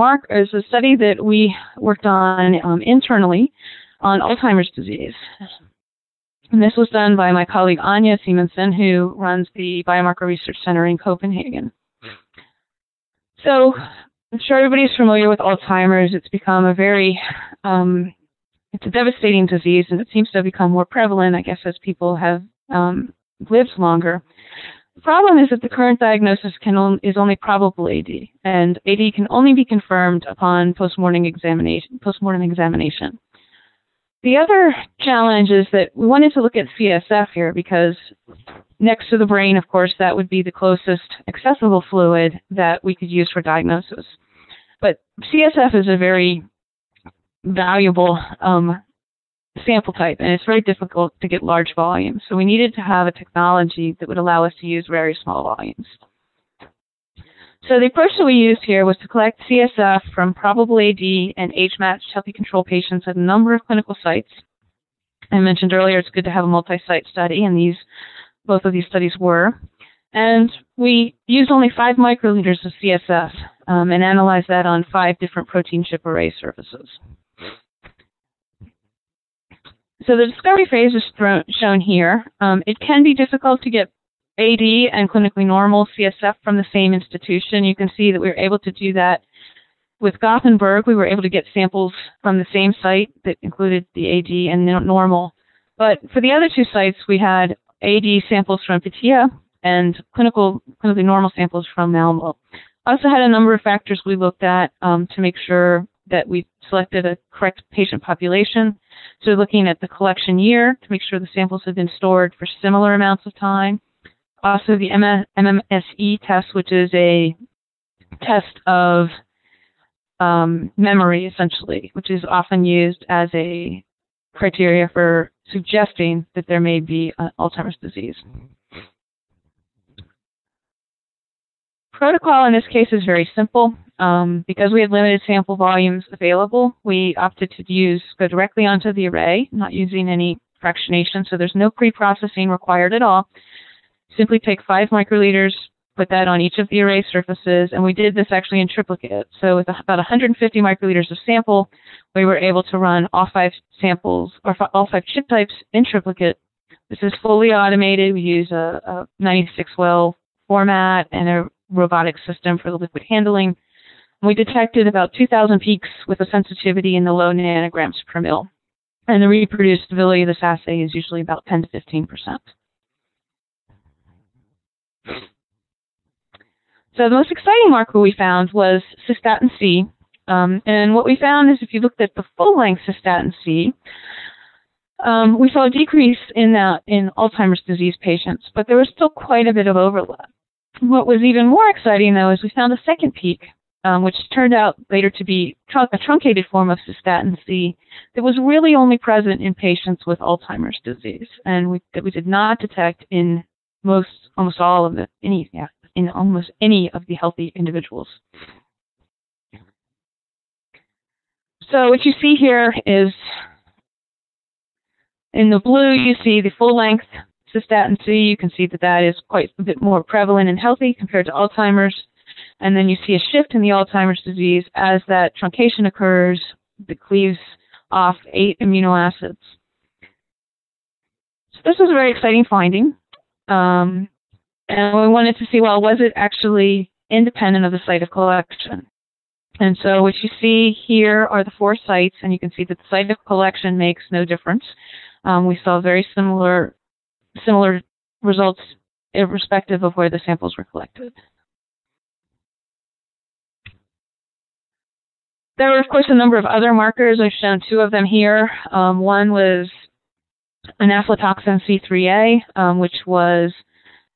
study that we worked on internally on Alzheimer's disease. And this was done by my colleague Anja Simonsen, who runs the Biomarker Research Center in Copenhagen. So I'm sure everybody's familiar with Alzheimer's. It's become a very, it's a devastating disease, and it seems to have become more prevalent, I guess, as people have lived longer. The problem is that the current diagnosis is only probable AD, and AD can only be confirmed upon post-mortem examination. The other challenge is that we wanted to look at CSF here because next to the brain, of course, that would be the closest accessible fluid that we could use for diagnosis. But CSF is a very valuable sample type, and it's very difficult to get large volumes. So we needed to have a technology that would allow us to use very small volumes. So the approach that we used here was to collect CSF from probable AD and age-matched healthy control patients at a number of clinical sites. I mentioned earlier it's good to have a multi-site study, and both of these studies were. And we used only 5 microliters of CSF and analyzed that on 5 different protein chip array surfaces. So the discovery phase is shown here. It can be difficult to get AD and clinically normal CSF from the same institution. You can see that we were able to do that with Gothenburg. We were able to get samples from the same site that included the AD and normal. But for the other 2 sites, we had AD samples from Patia and clinically normal samples from Malmo. Also had a number of factors we looked at to make sure that we selected a correct patient population. So looking at the collection year to make sure the samples have been stored for similar amounts of time. Also the MMSE test, which is a test of memory, essentially, which is often used as a criteria for suggesting that there may be Alzheimer's disease. Protocol in this case is very simple. Because we had limited sample volumes available, we opted to go directly onto the array, not using any fractionation, so there's no pre-processing required at all. Simply take 5 microliters, put that on each of the array surfaces, and we did this actually in triplicate. So with about 150 microliters of sample, we were able to run all 5 samples, or all 5 chip types in triplicate. This is fully automated. We use a 96-well format and a robotic system for the liquid handling. We detected about 2,000 peaks with a sensitivity in the low nanograms per mil. And the reproducibility of this assay is usually about 10 to 15%. So the most exciting marker we found was cystatin C. And what we found is if you looked at the full-length cystatin C, we saw a decrease in that in Alzheimer's disease patients, but there was still quite a bit of overlap. What was even more exciting, though, is we found a second peak, which turned out later to be a truncated form of cystatin C that was really only present in patients with Alzheimer's disease, and that we did not detect in almost any of the healthy individuals. So what you see here is in the blue, you see the full-length cystatin C. You can see that that is quite a bit more prevalent and healthy compared to Alzheimer's. And then you see a shift in the Alzheimer's disease as that truncation occurs that cleaves off 8 amino acids. So this was a very exciting finding. And we wanted to see, well, was it actually independent of the site of collection? And so what you see here are the 4 sites, and you can see that the site of collection makes no difference. We saw very similar results irrespective of where the samples were collected. There were, of course, a number of other markers. I've shown 2 of them here. One was an aflatoxin C3A, which was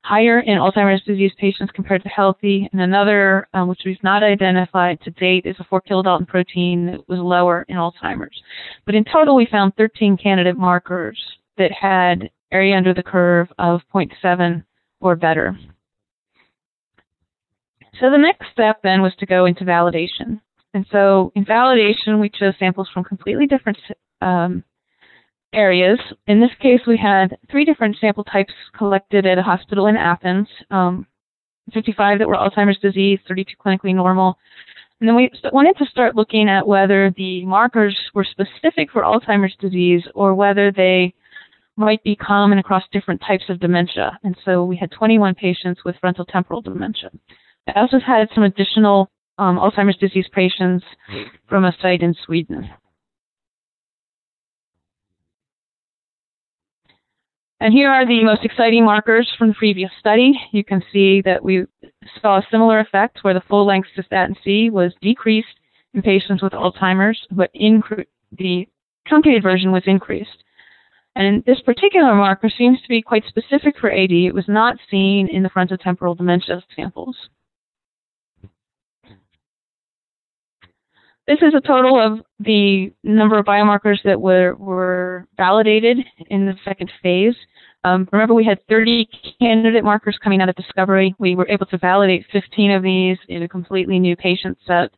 higher in Alzheimer's disease patients compared to healthy, and another, which we've not identified to date, is a 4 kilodalton protein that was lower in Alzheimer's. But in total, we found 13 candidate markers that had area under the curve of 0.7 or better. So the next step then was to go into validation. And so in validation, we chose samples from completely different areas. In this case, we had 3 different sample types collected at a hospital in Athens, 55 that were Alzheimer's disease, 32 clinically normal. And then we wanted to start looking at whether the markers were specific for Alzheimer's disease or whether they might be common across different types of dementia. And so we had 21 patients with frontotemporal dementia. I also had some additional Alzheimer's disease patients from a site in Sweden. And here are the most exciting markers from the previous study. You can see that we saw a similar effect where the full-length cystatin C was decreased in patients with Alzheimer's, but the truncated version was increased. And this particular marker seems to be quite specific for AD. It was not seen in the frontotemporal dementia samples. this is a total of the number of biomarkers that were validated in the second phase. Remember, we had 30 candidate markers coming out of discovery. We were able to validate 15 of these in a completely new patient set.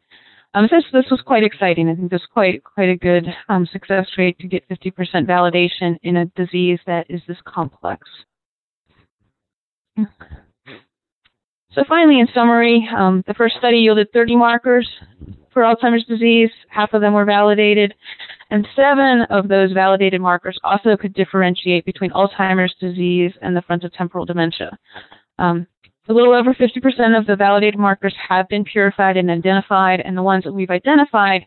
This was quite exciting. I think this was quite a good success rate to get 50% validation in a disease that is this complex. So finally, in summary, the first study yielded 30 markers for Alzheimer's disease. Half of them were validated, and 7 of those validated markers also could differentiate between Alzheimer's disease and the frontotemporal dementia. A little over 50% of the validated markers have been purified and identified, and the ones that we've identified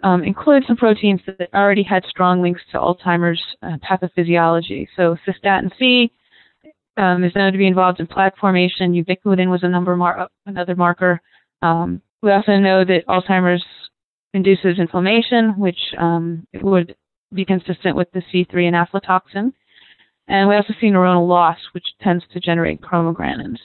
include some proteins that already had strong links to Alzheimer's pathophysiology. So cystatin C is known to be involved in plaque formation. Ubiquitin was another marker. We also know that Alzheimer's induces inflammation, which would be consistent with the C3 and aflatoxin. And we also see neuronal loss, which tends to generate chromogranins.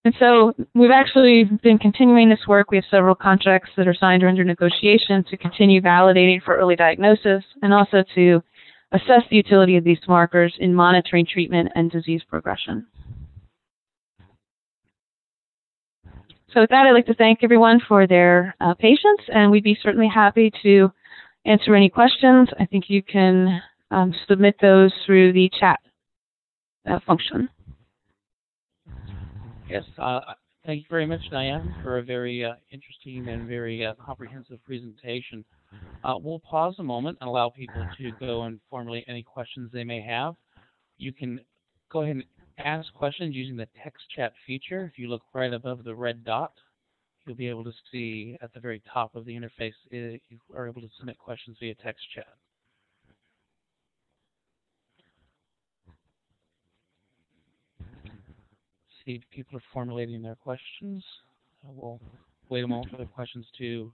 And so we've actually been continuing this work. We have several contracts that are signed or under negotiation to continue validating for early diagnosis and also to assess the utility of these markers in monitoring treatment and disease progression. So with that, I'd like to thank everyone for their patience, and we'd be certainly happy to answer any questions. I think you can submit those through the chat function. Yes, thank you very much, Diane, for a very interesting and very comprehensive presentation. We'll pause a moment and allow people to go and formulate any questions they may have. You can go ahead and ask questions using the text chat feature. If you look right above the red dot, you'll be able to see at the very top of the interface, you are able to submit questions via text chat. See if people are formulating their questions. We'll wait a moment for the questions to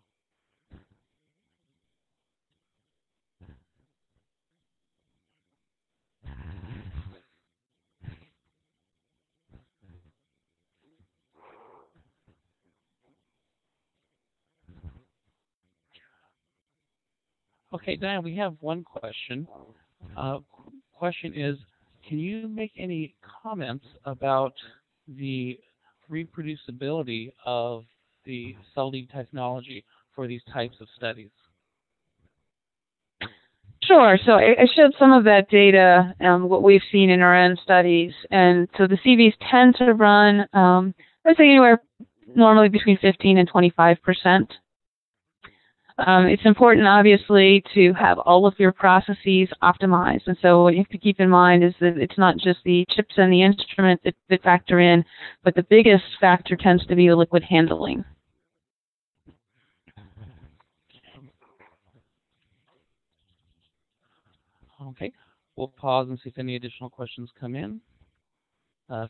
Okay, Diane, we have one question. Question is, can you make any comments about the reproducibility of the SELDI technology for these types of studies? Sure. So I showed some of that data, what we've seen in our own studies. And so the CVs tend to run, I'd say anywhere normally between 15 and 25%. It's important, obviously, to have all of your processes optimized. And so what you have to keep in mind is that it's not just the chips and the instrument that factor in, but the biggest factor tends to be the liquid handling. Okay, we'll pause and see if any additional questions come in.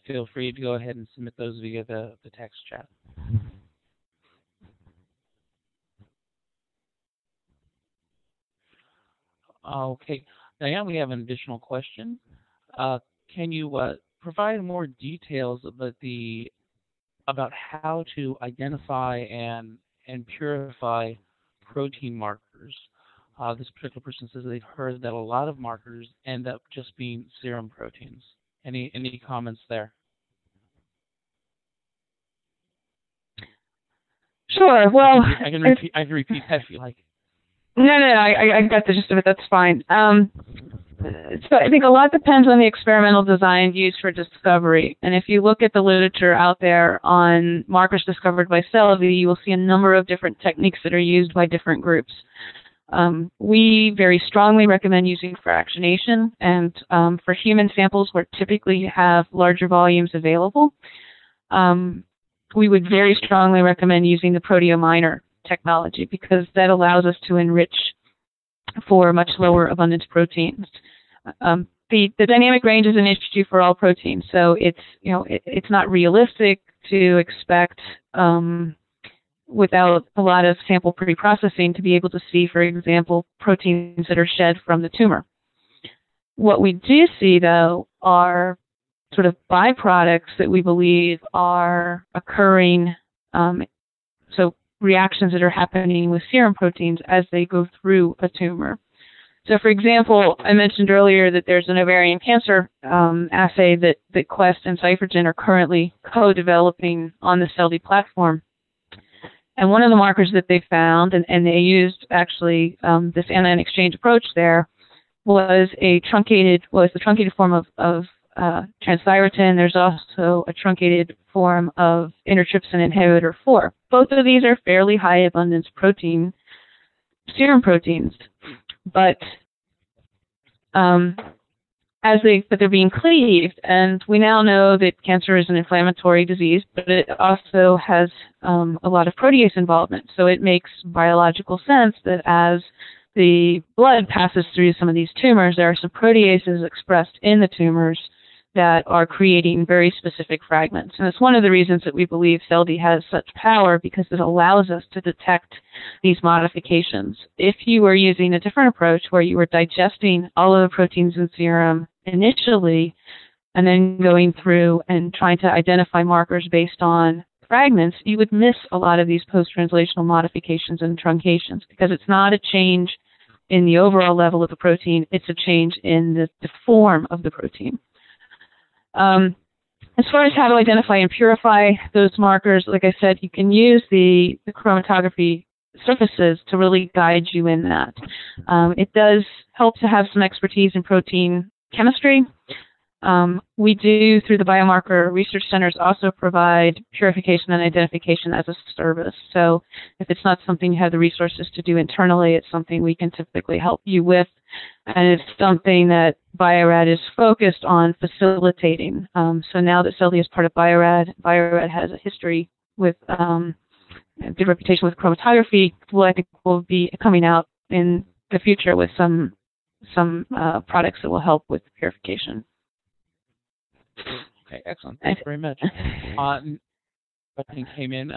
Feel free to go ahead and submit those via the text chat. Okay, Diane, we have an additional question. Can you provide more details about how to identify and purify protein markers? This particular person says they've heard that a lot of markers end up just being serum proteins. Any comments there? Sure. Well, I can repeat that if you like. No, I got the gist of it. That's fine. So I think a lot depends on the experimental design used for discovery. And if you look at the literature out there on markers discovered by SELDI, you will see a number of different techniques that are used by different groups. We very strongly recommend using fractionation, and for human samples where typically you have larger volumes available, we would very strongly recommend using the proteominer technology because that allows us to enrich for much lower abundance proteins. The dynamic range is an issue for all proteins, so it's not realistic to expect without a lot of sample pre-processing to be able to see, for example, proteins that are shed from the tumor. What we do see, though, are sort of byproducts that we believe are occurring. So reactions that are happening with serum proteins as they go through a tumor. So, for example, I mentioned earlier that there's an ovarian cancer assay that Quest and Cyphergen are currently co-developing on the SELDI platform. And one of the markers that they found, and they used actually this anion exchange approach there, was the truncated form of transthyretin. There's also a truncated form of intertrypsin inhibitor 4. Both of these are fairly high abundance serum proteins, but they're being cleaved, and we now know that cancer is an inflammatory disease, but it also has a lot of protease involvement. So it makes biological sense that as the blood passes through some of these tumors, there are some proteases expressed in the tumors that are creating very specific fragments. And it's one of the reasons that we believe SELDI has such power, because it allows us to detect these modifications. If you were using a different approach where you were digesting all of the proteins in serum initially and then going through and trying to identify markers based on fragments, you would miss a lot of these post-translational modifications and truncations, because it's not a change in the overall level of the protein, it's a change in the form of the protein. As far as how to identify and purify those markers, like I said, you can use the chromatography surfaces to really guide you in that. It does help to have some expertise in protein chemistry. We do, through the Biomarker Research Centers, also provide purification and identification as a service. So if it's not something you have the resources to do internally, it's something we can typically help you with. And it's something that Bio-Rad is focused on facilitating. So now that SELDI is part of Bio-Rad, Bio-Rad has a history with a good reputation with chromatography. Well, I think we'll be coming out in the future with some products that will help with purification. Okay, excellent. Thanks very much. Question came in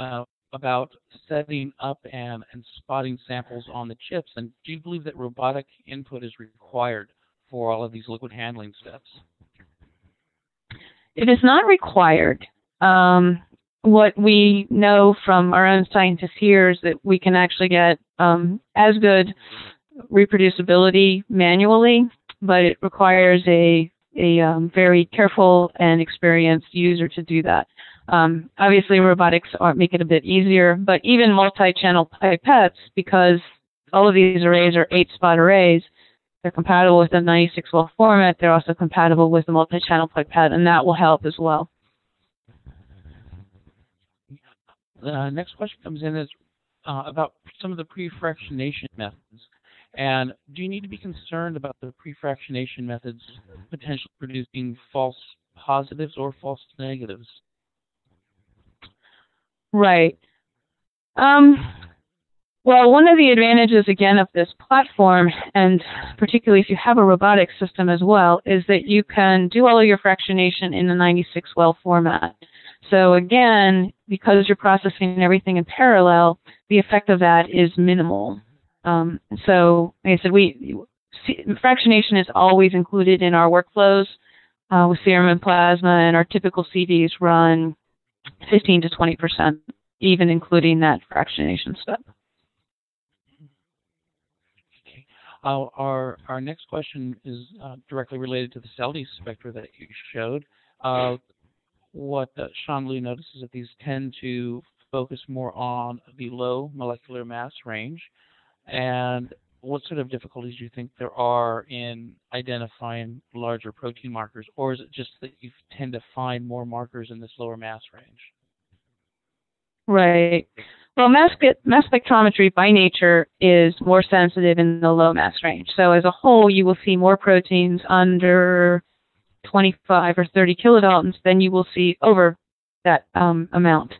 about setting up and spotting samples on the chips. And do you believe that robotic input is required for all of these liquid handling steps? It is not required. What we know from our own scientists here is that we can actually get as good reproducibility manually, but it requires a very careful and experienced user to do that. Obviously, robotics make it a bit easier, but even multi-channel pipettes, because all of these arrays are 8-spot arrays, they're compatible with the 96-well format. They're also compatible with the multi-channel pipette, and that will help as well. The next question comes in is about some of the pre-fractionation methods. And do you need to be concerned about the pre-fractionation methods potentially producing false positives or false negatives? Right. Well, one of the advantages, again, of this platform, and particularly if you have a robotic system as well, is that you can do all of your fractionation in the 96-well format. So again, because you're processing everything in parallel, the effect of that is minimal. So, like I said, fractionation is always included in our workflows with serum and plasma, and our typical CDs run 15 to 20%, even including that fractionation step. Okay. Our next question is directly related to the SELDI spectra that you showed. What Sean Liu notices is that these tend to focus more on the low molecular mass range. And what sort of difficulties do you think there are in identifying larger protein markers? Or is it just that you tend to find more markers in this lower mass range? Right. Well, mass spectrometry by nature is more sensitive in the low mass range. So as a whole, you will see more proteins under 25 or 30 kilodaltons than you will see over that amount.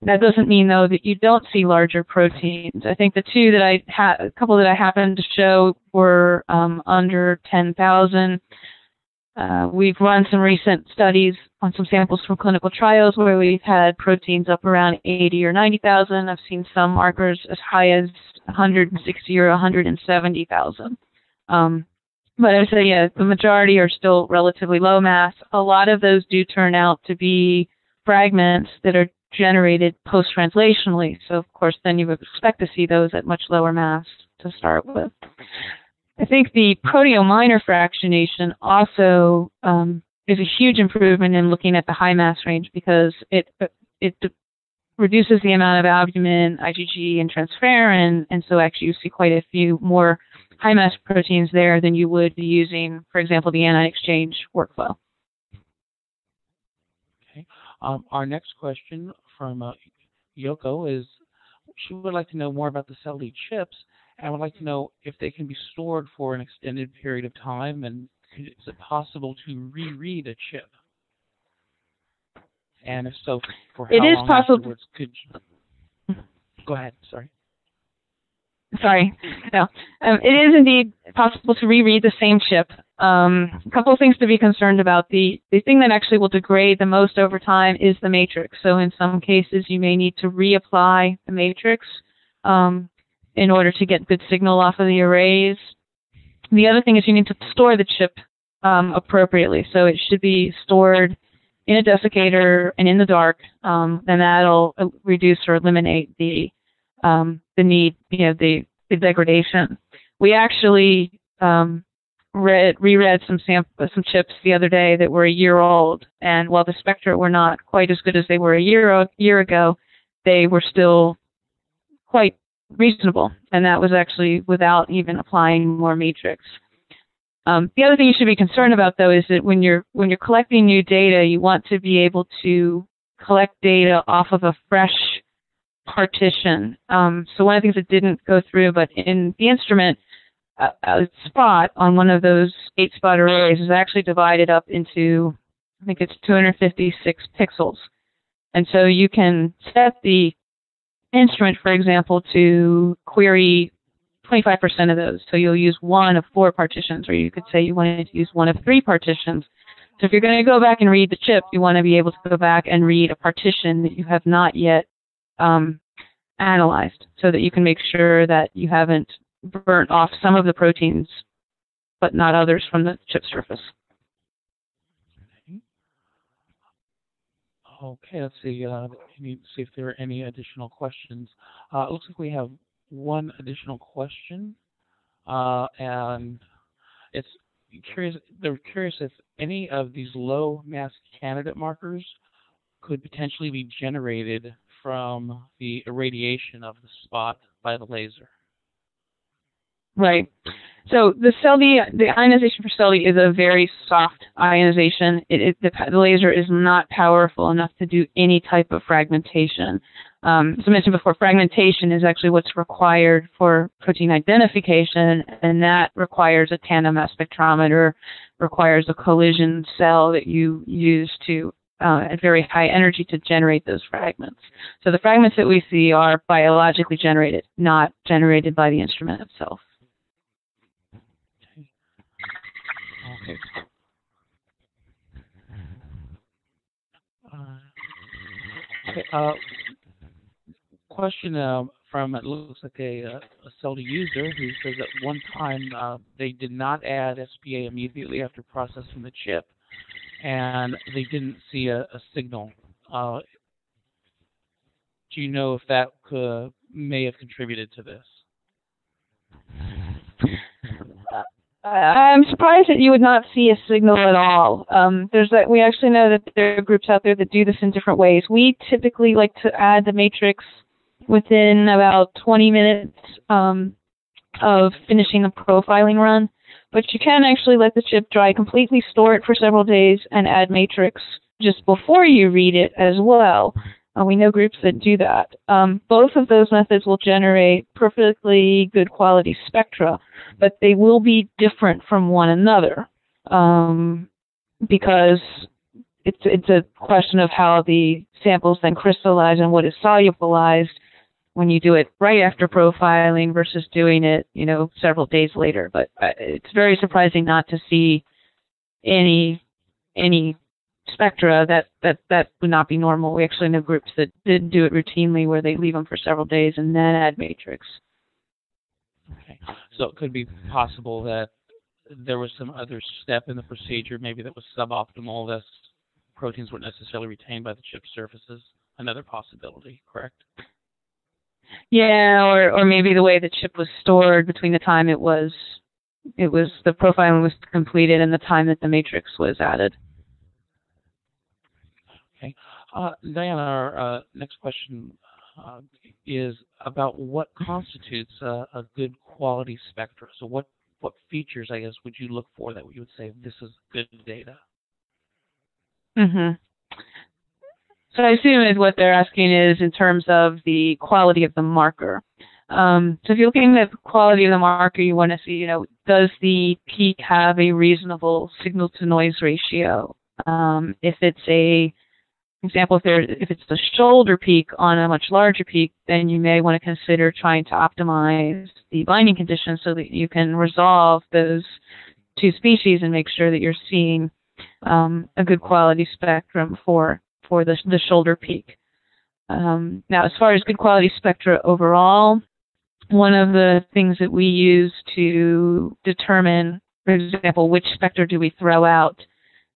That doesn't mean, though, that you don't see larger proteins. I think the two that a couple that I happened to show were under 10,000. We've run some recent studies on some samples from clinical trials where we've had proteins up around 80 or 90,000. I've seen some markers as high as 160 or 170,000. But I would say, yeah, the majority are still relatively low mass. A lot of those do turn out to be fragments that are generated post-translationally. So, of course, then you would expect to see those at much lower mass to start with. I think the proteominor fractionation also is a huge improvement in looking at the high mass range, because it reduces the amount of albumin, IgG, and transferrin, and so actually you see quite a few more high mass proteins there than you would be using, for example, the anion exchange workflow. Okay. Our next question from Yoko is, she would like to know more about the SELDI chips, and would like to know if they can be stored for an extended period of time, and is it possible to reread a chip? And if so, for how long afterwards could you... Go ahead, sorry. Sorry. No. It is indeed possible to reread the same chip. A couple of things to be concerned about. The thing that actually will degrade the most over time is the matrix. So in some cases, you may need to reapply the matrix in order to get good signal off of the arrays. The other thing is you need to store the chip appropriately. So it should be stored in a desiccator and in the dark. Then that'll reduce or eliminate the need, the degradation. We actually reread some chips the other day that were a year old, and while the spectra were not quite as good as they were a year ago, they were still quite reasonable, and that was actually without even applying more matrix. The other thing you should be concerned about, though, is that when you're collecting new data, you want to be able to collect data off of a fresh partition. So one of the things that didn't go through, but in the instrument, a spot on one of those 8-spot arrays is actually divided up into, I think it's 256 pixels. And so you can set the instrument, for example, to query 25% of those. So you'll use one of 4 partitions, or you could say you wanted to use one of 3 partitions. So if you're going to go back and read the chip, you want to be able to go back and read a partition that you have not yet analyzed, so that you can make sure that you haven't burnt off some of the proteins, but not others from the chip surface. Okay, let's see. See if there are any additional questions. It looks like we have one additional question, and it's curious. They're curious if any of these low mass candidate markers could potentially be generated from the irradiation of the spot by the laser. Right. So the SELDI, the ionization for SELDI is a very soft ionization. The laser is not powerful enough to do any type of fragmentation. As I mentioned before, fragmentation is actually what's required for protein identification, and that requires a tandem mass spectrometer, requires a collision cell that you use to at very high energy to generate those fragments. So the fragments that we see are biologically generated, not generated by the instrument itself. Okay. Question from, it looks like a SELDI user who says that one time they did not add SPA immediately after processing the chip, and they didn't see a signal. Do you know if that may have contributed to this? I'm surprised that you would not see a signal at all. We actually know that there are groups out there that do this in different ways. We typically like to add the matrix within about 20 minutes of finishing the profiling run. But you can actually let the chip dry completely, store it for several days, and add matrix just before you read it as well. We know groups that do that. Both of those methods will generate perfectly good quality spectra, but they will be different from one another because it's a question of how the samples then crystallize and what is solubilized when you do it right after profiling versus doing it, several days later. But it's very surprising not to see any spectra that would not be normal. We actually know groups that did do it routinely where they leave them for several days and then add matrix. Okay. So it could be possible that there was some other step in the procedure, maybe that was suboptimal, that proteins weren't necessarily retained by the chip surfaces. another possibility, correct? Yeah, or maybe the way the chip was stored between the time it was the profiling was completed and the time that the matrix was added. Okay. Diane, our next question is about what constitutes a good quality spectra. So what features, I guess, would you look for that you would say this is good data? Mm-hmm. So I assume what they're asking is in terms of the quality of the marker. So if you're looking at the quality of the marker, you want to see, does the peak have a reasonable signal-to-noise ratio? If it's if it's the shoulder peak on a much larger peak, then you may want to consider trying to optimize the binding conditions so that you can resolve those two species and make sure that you're seeing a good quality spectrum for the shoulder peak. Now, as far as good quality spectra overall, one of the things that we use to determine, for example, which spectra do we throw out,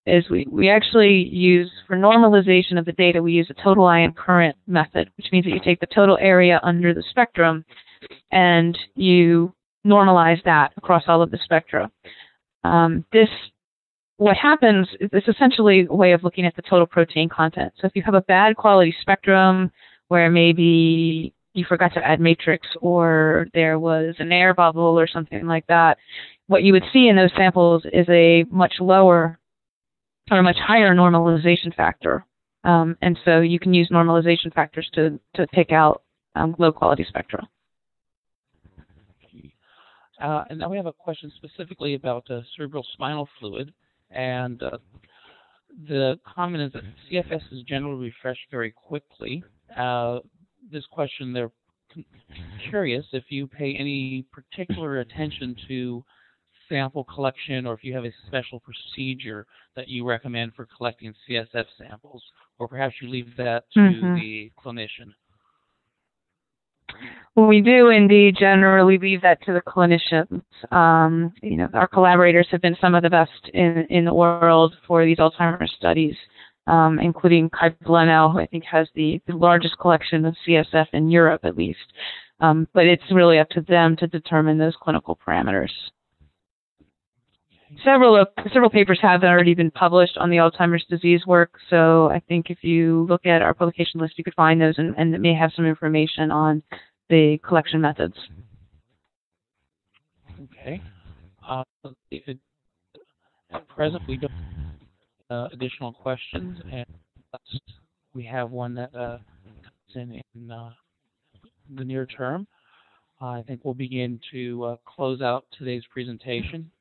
is we actually use, for normalization of the data, we use a total ion current method, which means that you take the total area under the spectrum and you normalize that across all of the spectra. What happens is it's essentially a way of looking at the total protein content. So if you have a bad quality spectrum where maybe you forgot to add matrix or there was an air bubble or something like that, what you would see in those samples is a much lower or a much higher normalization factor. And so you can use normalization factors to pick out low quality spectra. And now we have a question specifically about cerebrospinal fluid. And the comment is that CFS is generally refreshed very quickly. This question, they're curious if you pay any particular attention to sample collection or if you have a special procedure that you recommend for collecting CSF samples, or perhaps you leave that to the clinician. Well, we do indeed generally leave that to the clinicians. Our collaborators have been some of the best in the world for these Alzheimer's studies, including Kai Blennow, who I think has the largest collection of CSF in Europe, at least. But it's really up to them to determine those clinical parameters. Several papers have already been published on the Alzheimer's disease work, so I think if you look at our publication list, you could find those, and it may have some information on the collection methods. Okay. At present, we don't have additional questions, and we have one that comes in the near term. I think we'll begin to close out today's presentation.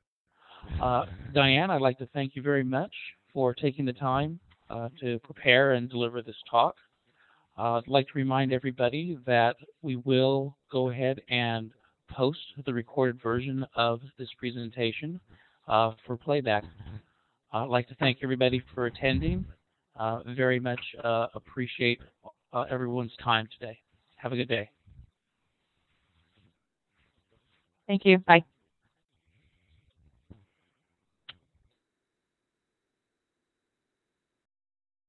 Diane, I'd like to thank you very much for taking the time to prepare and deliver this talk. I'd like to remind everybody that we will go ahead and post the recorded version of this presentation for playback. I'd like to thank everybody for attending. Very much appreciate everyone's time today. Have a good day. Thank you. Bye.